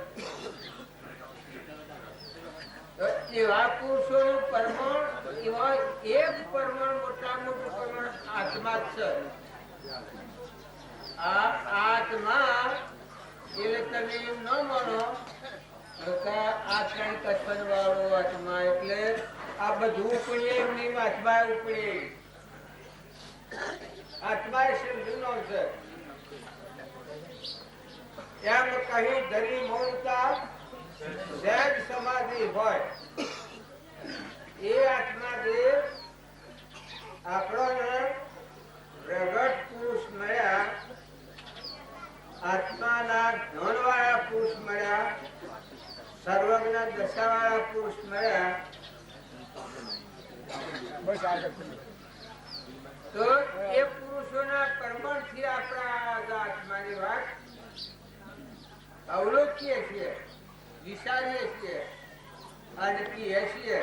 એવા પુરુષોનું પરમાણ, એવા એક પરમાણ મોટા મોટું પરમાણ આત્મા જ છે. આ આત્મા એટલે તમે એમ ન માનો આ કઈ કથન વાળો આત્મા એટલે આ બધું ઉપડે એમની આત્મા ઉપડે. આત્મા એ સિંધુ નો છે. એમ કહી ધરી મૌનતા સહેજ સમાધિ હોય એ આત્મા દેવ આપણને પ્રગટ પુરુષ મળ્યા, આત્માના જ્ઞાન વાળા પુરુષ મળ્યા, સર્વજ્ઞ દશા વાળા પુરુષ મળ્યા. તો એ પુરુષોના પરમાણથી આપણા આત્માની વાત અવલોકીએ છીએ, વિચારીએ છીએ અને કહીએ છીએ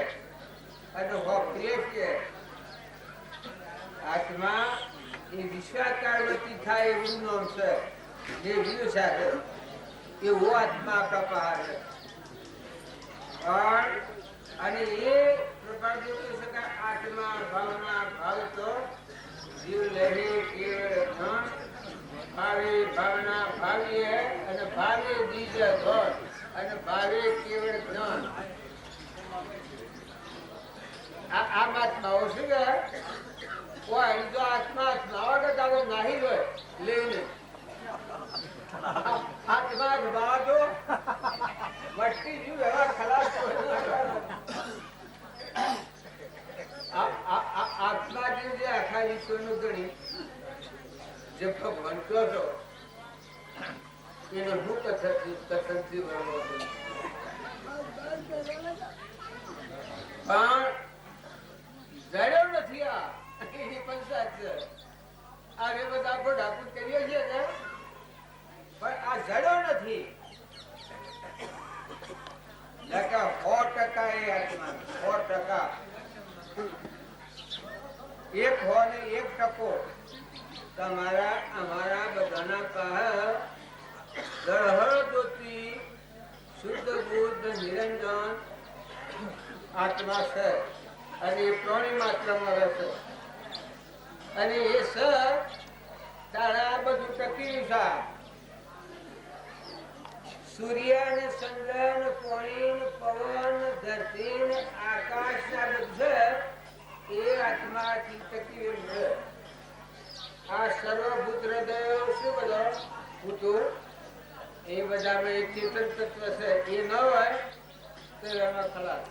અને વાપરીએ છીએ. આત્મા એ વિશ્વાકારવતી થાય એવું નામ છે. જે વ્યુ સાથે એવો આત્મા આપણા પાસે છે. અને એ પ્રકાર જોઈ શકાય. આત્મા ભાવના ભાવ તો જીવ લહે કેવળ ધન, ભાવે ભાવના ભાવીએ અને ભાવે બીજ ધન અને ભાવે કેવળ જ્ઞાન. આ આત્માઓ છે કે કોઈ જો આત્મા નાવા કરતા નાહી હોય લઈને આત્મા જવા દો મટકી જીવ એવા ખલાસ આત્મા જીવ જે આખા વિશ્વનું ગણી જે ભગવાન કહો છો એનો હું કથનથી વર્ણવો છું. પણ જડ્યો નથી. આ એની પંચાયત છે. આ રે બધા ડાકૂટ કરીએ છીએ ને પણ આ જડ્યો નથી. 100% એ આત્મા 100%. એક હો ને 1% તમારા અમારા બધાના પાસે દળહળ જ્યોતિ શુદ્ધ બુદ્ધ નિરંજન આત્મા છે. અને એ પ્રાણી માત્રમાં રહેશે અને એ સ તારા બધું ટકી છે. સૂર્ય ને ચંદ્ર ને પાણી ને પવન ને ધરતી ને આકાશ ના બધું એ આત્માથી ટકી છે. આ સર્વભૂત હૃદયો શું બધો ભૂતો એ બધામાં એક ચેતન તત્વ છે. એ ન હોય તો એમાં ખલાસ.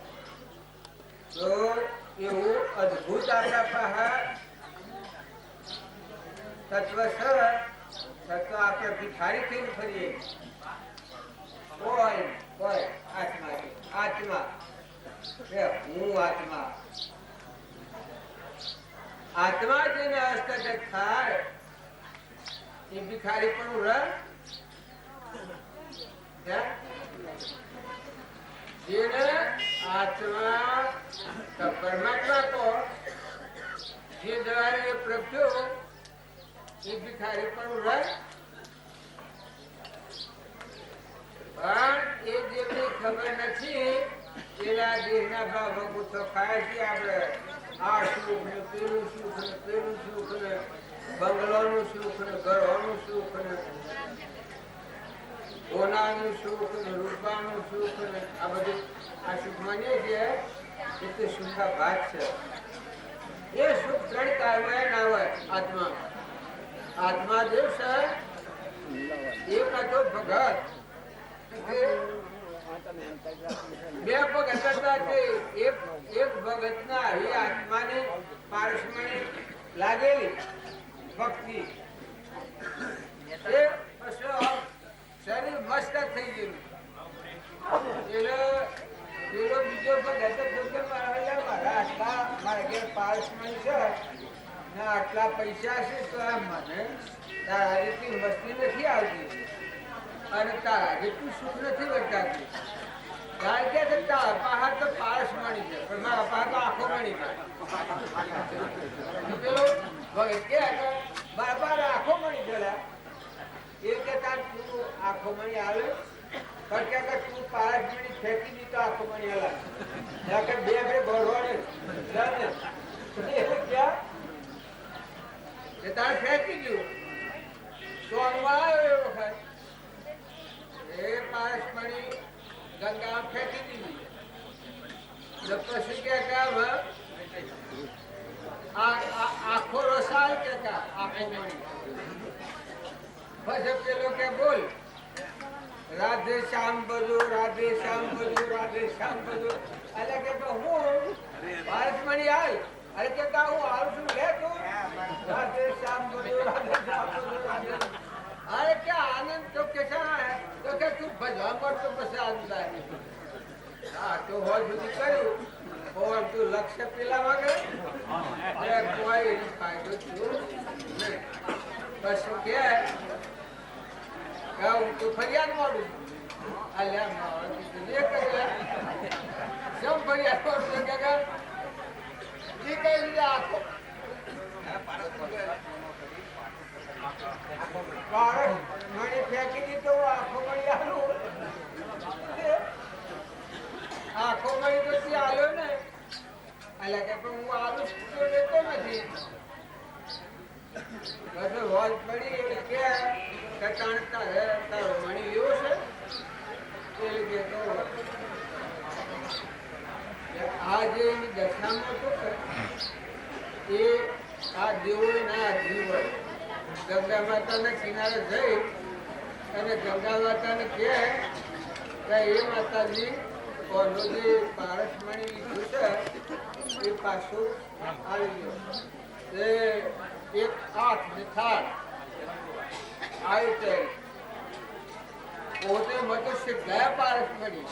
તો એવું અદભુત આપણા પાસે તત્વ છે. તત્વ આપણે ભિખારી થઈને ફરીએ કોઈ આત્મા આત્મા હું આત્મા આત્મા જેને હસ્તગત થાય એ ભિખારી પણ રહે. જેને આત્મા પરમાત્મા કો જે દ્વારા એ પ્રગટ્યો એ ભિખારી પણ રહે. પણ એ જેમને ખબર નથી એના દેહના ભાવ ગુસ્સો ખાય છે. આપણે આ સુખ ને પેલું સુખ ને પેલું સુખ ને બંગલોનું સુખ ને ઘરોનું સુખ ને સોનાનું સુખ ને રૂપાનું સુખ ને આ બધું આ સુખ માનીએ છીએ એ તો સુખા ભાગ છે. એ સુખ ત્રણ કાળમાં ના હોય. આત્મા આત્મા જે છે એક હતો ભગત. બે ભગત હતા. એક ભગત ના એ આત્માની પારસમણી લાગેલી ભક્તિ શરીર મસ્ત થઈ ગયું. પેલો બીજો ભગત મારા ઘેર પારસમણી છે ને આટલા પૈસા છે તો મને તારા જેટલી મસ્તી નથી આવતી અને તારા જેટલું સુખ નથી વર્તાતું. કારણ કે તારા પાસે તો પારસ મળી છે પણ મારા પાસે તો આંખો મળી જાય. પેલો ભગત કે મારા પાસે આંખો મળી ગયેલા એ કે તાર તું આંખો મળી આવે પણ કે તું પારસ મળી ફેંકી દી તો આંખો મળી આવે બે બે ભરવાડે તારે ફેંકી દઉં તો આવ્યો એ વખત એ પારસમણી ગંગા ફેંકી દીધી. પછી કે આખો રસાલ કે આખો મણી. પછી પેલો કે બોલ રાધે શ્યામ બધું રાધે શ્યામ બધું રાધે શ્યામ બધું. એટલે કે હું પારસમણી આવી અરે કે હું આવું છું લે તું રાધે શ્યામ બધું રાધે શ્યામ બધું રાધે. અરે કે આનંદ તો કે તો કે તું ભજવા મળતો પછી આનંદ આવે. હા તો હોજ સુધી કર્યું પણ તું લક્ષ્ય પેલા માંગે કોઈ ફાયદો થયો નહીં. પછી કે હું તું ફરિયાદ મળું અલ્યા સમ ફરિયાદ મળું કે એ કઈ રીતે આખો મને ફેંકી દીધો આખો મળી આવ્યું. આખો મળી તો આવ્યો ને એટલે કે હું આવું તો લેતો નથી. બધું હોજ પડી એટલે કે તારો મણી એવો છે એટલે કે આ જે દશામાં તો એ આ દેવો ના જીવ ગંગા માતાના કિનારે જઈ અને ગંગા માતાને કહે કે એ માતાજી કોનો જે પારસમણી લીધું છે એ પાછું આવી ગયો. એક આંખ ને થાળ આવી છે પોતે મતો ગયા પારસમણી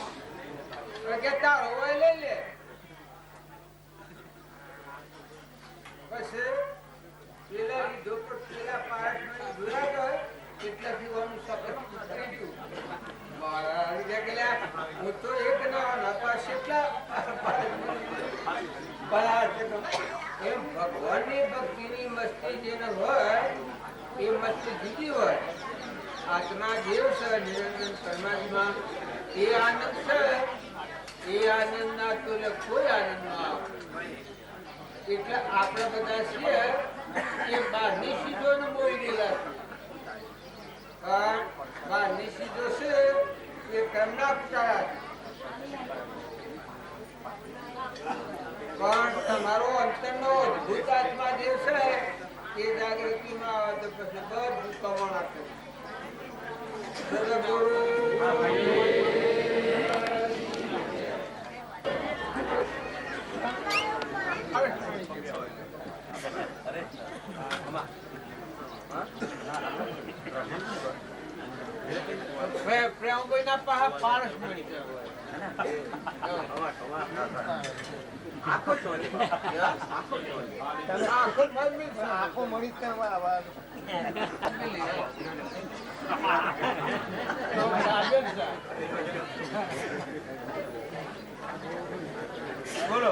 કે તારો હોય લઈ લે. પછી પેલા લીધો પણ પેલા પારસમણી જોયા ગયો એટલા પીવાનું સખત થઈ ગયું. હું તો એક ના પાસે એમ ભગવાનની ભક્તિની મસ્તી જેને હોય એ મસ્તી જુદી હોય. આત્મા દેવ છે નિરંજન પરમાત્મા એ આનંદ છે. એ આનંદ ના તો કોઈ આનંદ ના આવે. એટલે આપણે બધા છીએ એ બહારની ચીજોને બોલી ગયેલા છે. પણ બહારની ચીજો છે એ કર્મના પુટાળા છે. પણ તમારો અંતરનો અદભુત આત્મા જે છે એ જાગૃતિમાં આવે તો પછી બધું કમણ આપે. સદગુરુ પ્રેમ કોઈના પાસે પારસ મળી આખો મળી બોલો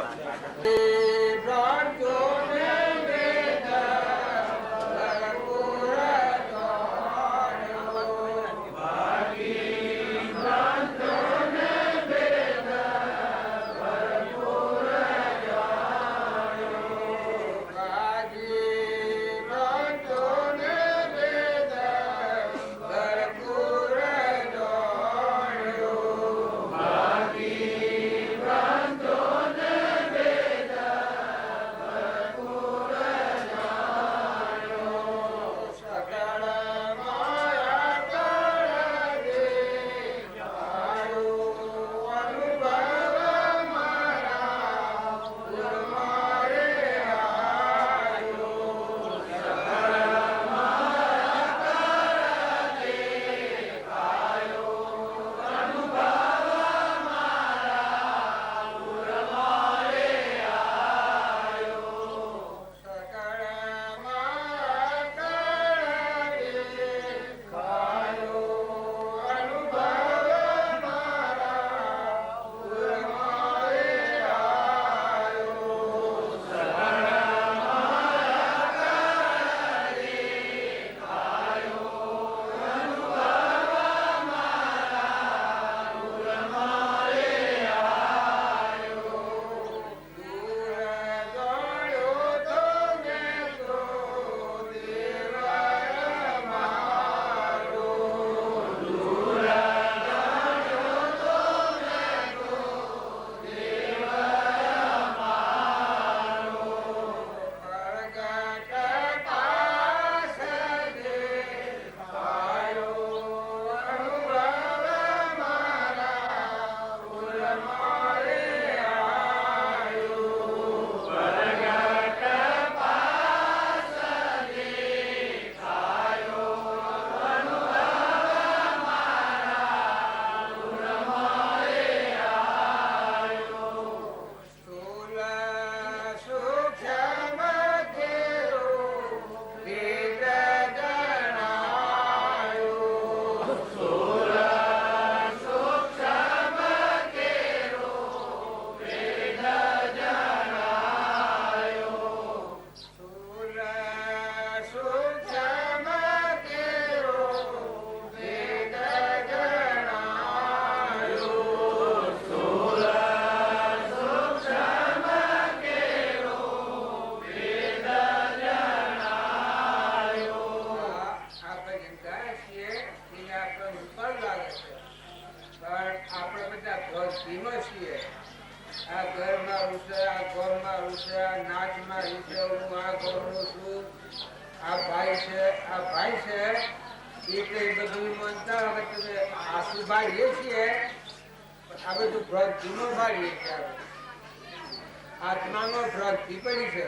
આત્માનો ભ્રાંતિ પડી છે.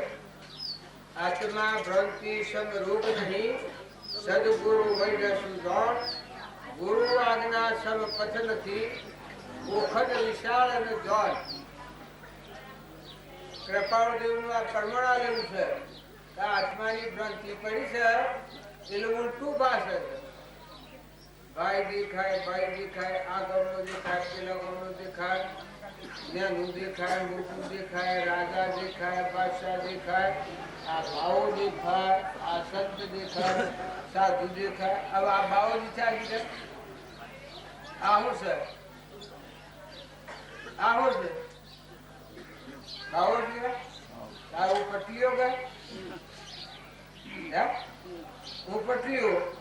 આત્મા ભ્રાંતિ સમરૂપ નહીં. સદગુરુ વૈદ્ય સુજાણ ગુરુ આજ્ઞા સમ પથ નથી. ઓખદ વિશાળ અને જળ કૃપાળુ દેવનું આ કર્મણા લેવું છે. આત્માની ભ્રાંતિ પડી છે એટલે ઉલટું ભાષે છે. ભાઈ દેખાય આ ગમનો દેખાય પેલા ગમનો દેખાય જ્ઞાનું દેખાય મોટું દેખાય રાજા દેખાય બાદશાહ દેખાય આ ભાવો દેખાય આ સંત દેખાય સાધુ દેખાય. હવે આ ભાવો ચાલી છે. આ શું છે? આ શું છે? ભાવો દેખાય તારું પટલીઓ ગઈ હું પટલીઓ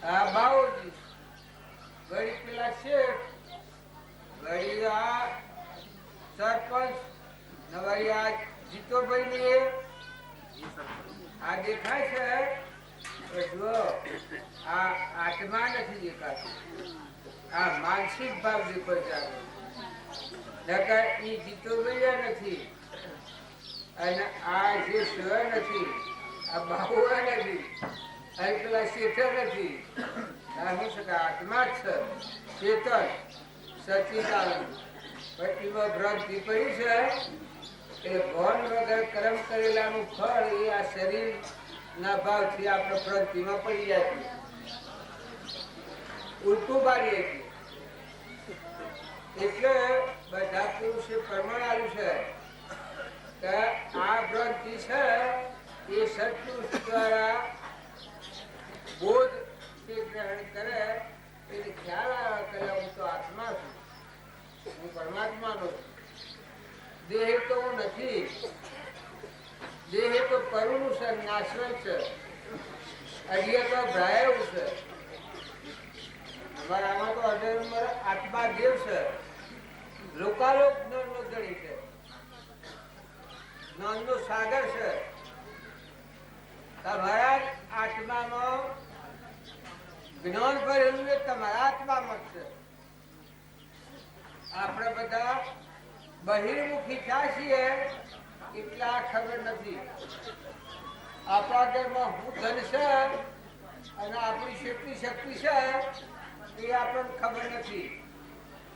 આ બાવજી ગળી પેલા શેઠ ગળી આ સરપંચ નવાઈ આ જીતોભાઈ ની આ દેખાય છે એ જુઓ આ આત્મા નથી દેખાતું આ માનસિક ભાવ દેખાય છે નકર ઈ જીતોભાઈ નથી અને આ જે સ્વર નથી આ બાહુ નથી અને પેલા શેઠ નથી આ શું છે કે આત્મા જ છે ચેતન સચિદાનંદ પછીમાં ભ્રાંતિ પડી છે કે ભણ વગર કર્મ કરેલાનું ફળ એ આ શરીર ના ભાવથી આપણે ભ્રાંતિમાં પડી જાય છે ઉલટું બારીએ છીએ એટલે બધા પુરુષે પ્રમાણ આવ્યું છે કે આ ભ્રાંતિ છે એ સત્પુરુષ દ્વારા બોધ ગ્રહણ કરે એને ખ્યાલ આવે કે હું તો આત્મા છું હું પરમાત્માનો છું દેહ તો હું નથી દેહ તો પરનું છે નાશવંત છે અડિયા તો ભ્રાયું છે અમારા આમાં તો અઢાર આત્મા દેવ છે લોકાલોક જ્ઞાનનો ધણી છે જ્ઞાનનો સાગર છે તમારા આત્મામાં જ્ઞાન ભરેલું એ તમારા આત્મામાં છે આપણે બધા બહિર્મુખી થયા છીએ એટલા ખબર નથી આપણા ઘરમાં હું ધન છે અને આપણી કેટલી શક્તિ છે એ આપણને ખબર નથી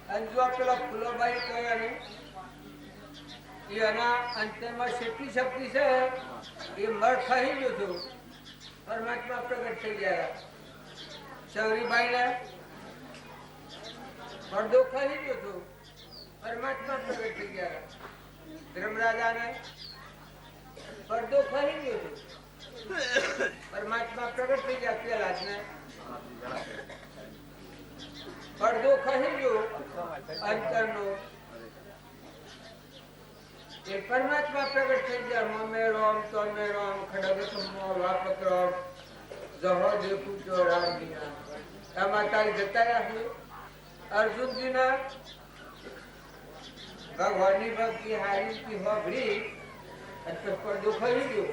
અને જો પેલા ફૂલોભાઈ કહ્યા ને એ એના અંતમાં કેટલી શક્તિ છે એ મર થઈ ગયું હતું પરમાત્મા પ્રગટ થઈ ગયા ચૌરીભાઈ ને પડદો ખાઈ ગયો હતો પરમાત્મા પ્રગટ થઈ ગયા ધર્મરાજાને પડદો ખાઈ ગયો હતો પરમાત્મા પ્રગટ થઈ ગયા પેલા જ ને પડદો ખાઈ ગયો અંતરનો એ પરમાત્મા પ્રગટ થઈ ગયા મમે રોમ તમે રોમ ખડગ સમો વાપક રોમ જહો દેખું તો રામ દીના આમાં તારી જતા રાખ્યું અર્જુનજીના ભગવાનની ભક્તિ હારી હોભળી અને પડદો ખાઈ ગયો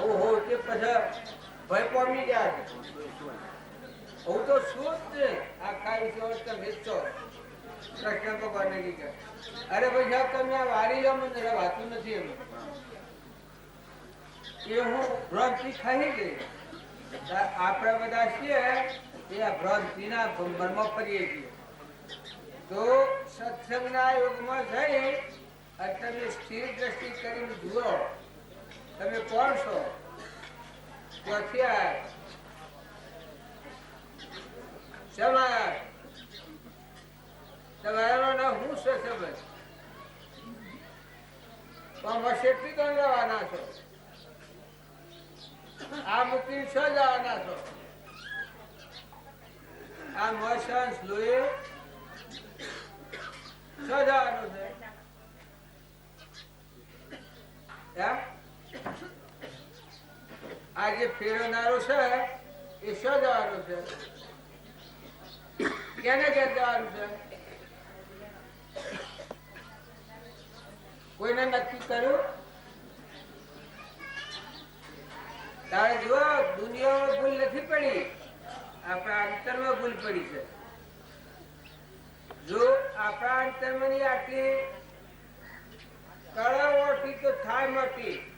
ઓહો તે પછી ભય પામી ગયા હું તો શું જ ને આ ખાઈ છો તમે છો કૃષ્ણ ભગવાનને કીધું અરે ભાઈ સાહેબ તમે આ વારી લો મને વાતું નથી એમ એ હું ભ્રાંતિ ખાઈ ગઈ આપણે બધા છીએ એ આ ભ્રાંતિના ભંભરમાં ફરીએ છીએ તો સત્સંગના યુગમાં જઈ અને તમે સ્થિર દ્રષ્ટિ કરીને જુઓ તમે કોણ છો ત્યાંથી આયા શેમાં તમારા નામ હું છે સમજ પણ શેઠી તો જવાના છો આ મૂકી છો જવાના છો આ મોશન્સ લોહી શું જવાનું છે આ જે ફેરવનારો છે એ શું જવાનું છે કેને ક્યાં જવાનું છે કોઈને નક્કી કર્યું તારે જુઓ દુનિયામાં ભૂલ નથી પડી આપણા અંતરમાં ભૂલ પડી છે જો આપણા અંતરમાં ની આટલી કળાવોથી તો થાય મોટી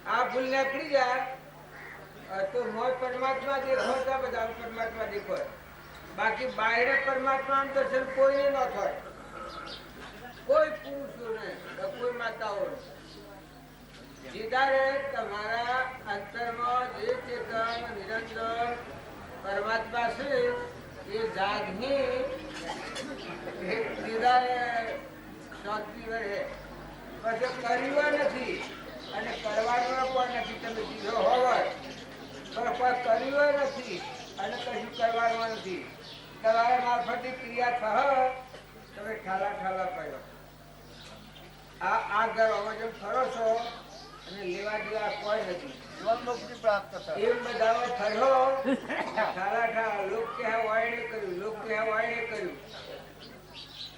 આ ભૂલ નીકળી જાય તો મોય પરમાત્મા દેખો તો બધા પરમાત્મા દેખો બાકી બાહ્ય પરમાત્મા દર્શન કોઈને ન થાય કોઈ પુરુષો ને કોઈ માતાઓ જીતારે તમારા અંતરમાં જે ચેતન નિરંજન પરમાત્મા છે એ જાગની જીતારે શાંતિ રહે પછી કર્યું નથી અને કરવાનું પણ નથી તમે જીરો હોવા પણ કોઈ કર્યું નથી અને કશું કરવાનું નથી તમારા મારફતે ક્રિયા થહ તમે ઠાલા ઠાલા કર્યો આ ઘરમાં જેમ ફરો છો અને લેવા દેવા કોઈ નથી એમ બધા ફરો ઠાલા લોક કે વાયણે કર્યું લોક કે વાયણે કર્યું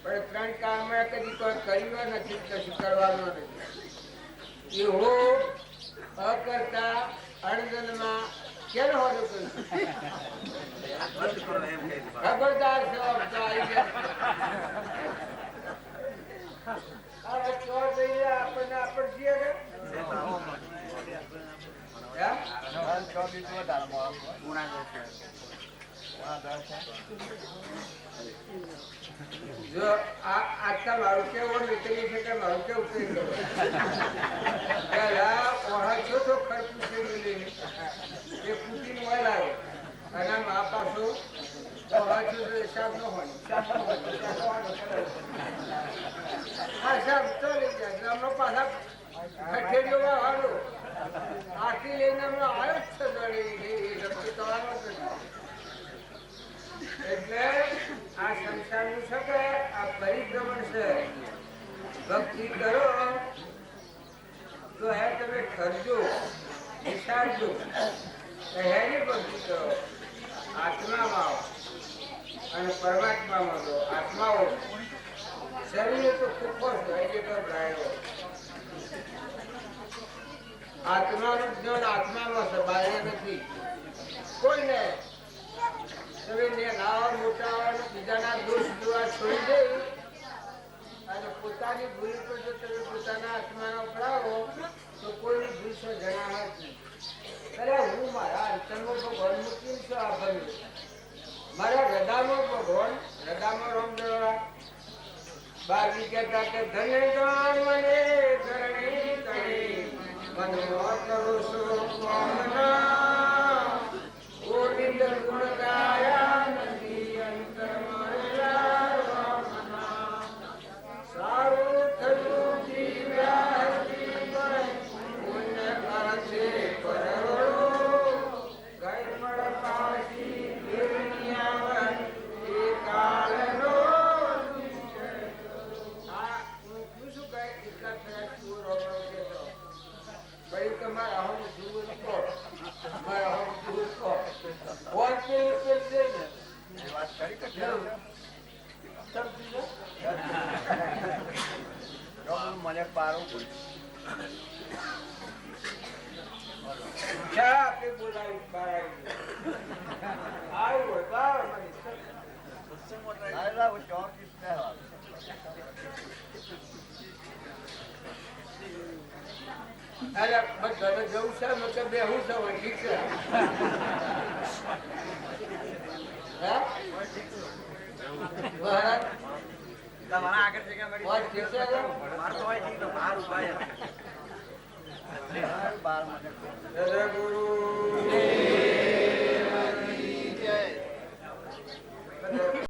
પણ 3 કામમાં કદી કોઈ કર્યું નથી કશું કરવાનું નથી એવો અકર્તા અણજનમાં કેમ હોવું કર્યું ખબરદાર જવાબદાર આવી ગયા આ ચોર જઈએ આપણને આપણ છીએ કે જો આજકા મારું કેવું નીકળી છે કે મારું કેવું થઈ ગયું પેલા ઓહા છો તો ખર્ચ છે એ કુટીન મોય લાગે અને મા પાછો ઓહા છો તો હિસાબ ન હોય હા સાહેબ ચાલી ગયા ગામનો પાછા ખઠેડીઓ વાળો આખી લઈને હમણાં આવ્યો જ છે એટલે આ સંસારનું છે કે આ પરિભ્રમણ છે ભક્તિ કરો તો હે તમે કરજો વિચારજો હેની ભક્તિ કરો આત્મામાં આવો અને પરમાત્મામાં દો આત્માઓ શરીર તો ખૂબ જ એટલે ગભરાયો આત્માનું જ્ઞાન આત્મામાં છે બહાર નથી કોઈને તમે નાવા મોટા બીજાના દોષ જોવા છોડી દે અને પોતાની ભૂલ પર જો તમે પોતાના આત્માનો પડાવો તો કોઈની ભૂલ છે જણાવે જ નહીં અરે હું મારા અંતરમાં ભગવાન મૂકી છું આ ભર્યું મારા હૃદયમાં ભગવાન હૃદયમાં રામ દેવા બાકી કહેતા કે ધન્ય ગામ મને ધરણી તણી મનો કરો છો કામના ગોવિંદ ગુણ ગાયા નદી અંતર સારું થયું જીવ્યા પુણ્ય કરશે પરવડો ગઈ મળ પાછી ફેરવી આવે એ કાળનો આ હું શું કહે એટલા થયા શું રોગો કેતો ભાઈ તમારા હમ જુઓ તો મારા હમ જુઓ તો વાત કે છે ને એ વાત કરી કે મને પારો આપે બોલાવી આવ્યો અરે ઘરે જવું છે મતલબ બેહું છે ઠીક છે તમારા આગળ જગ્યા મળી વાત ઠીક છે માર તો હોય ઠીક બહાર ઉભા ગુરુ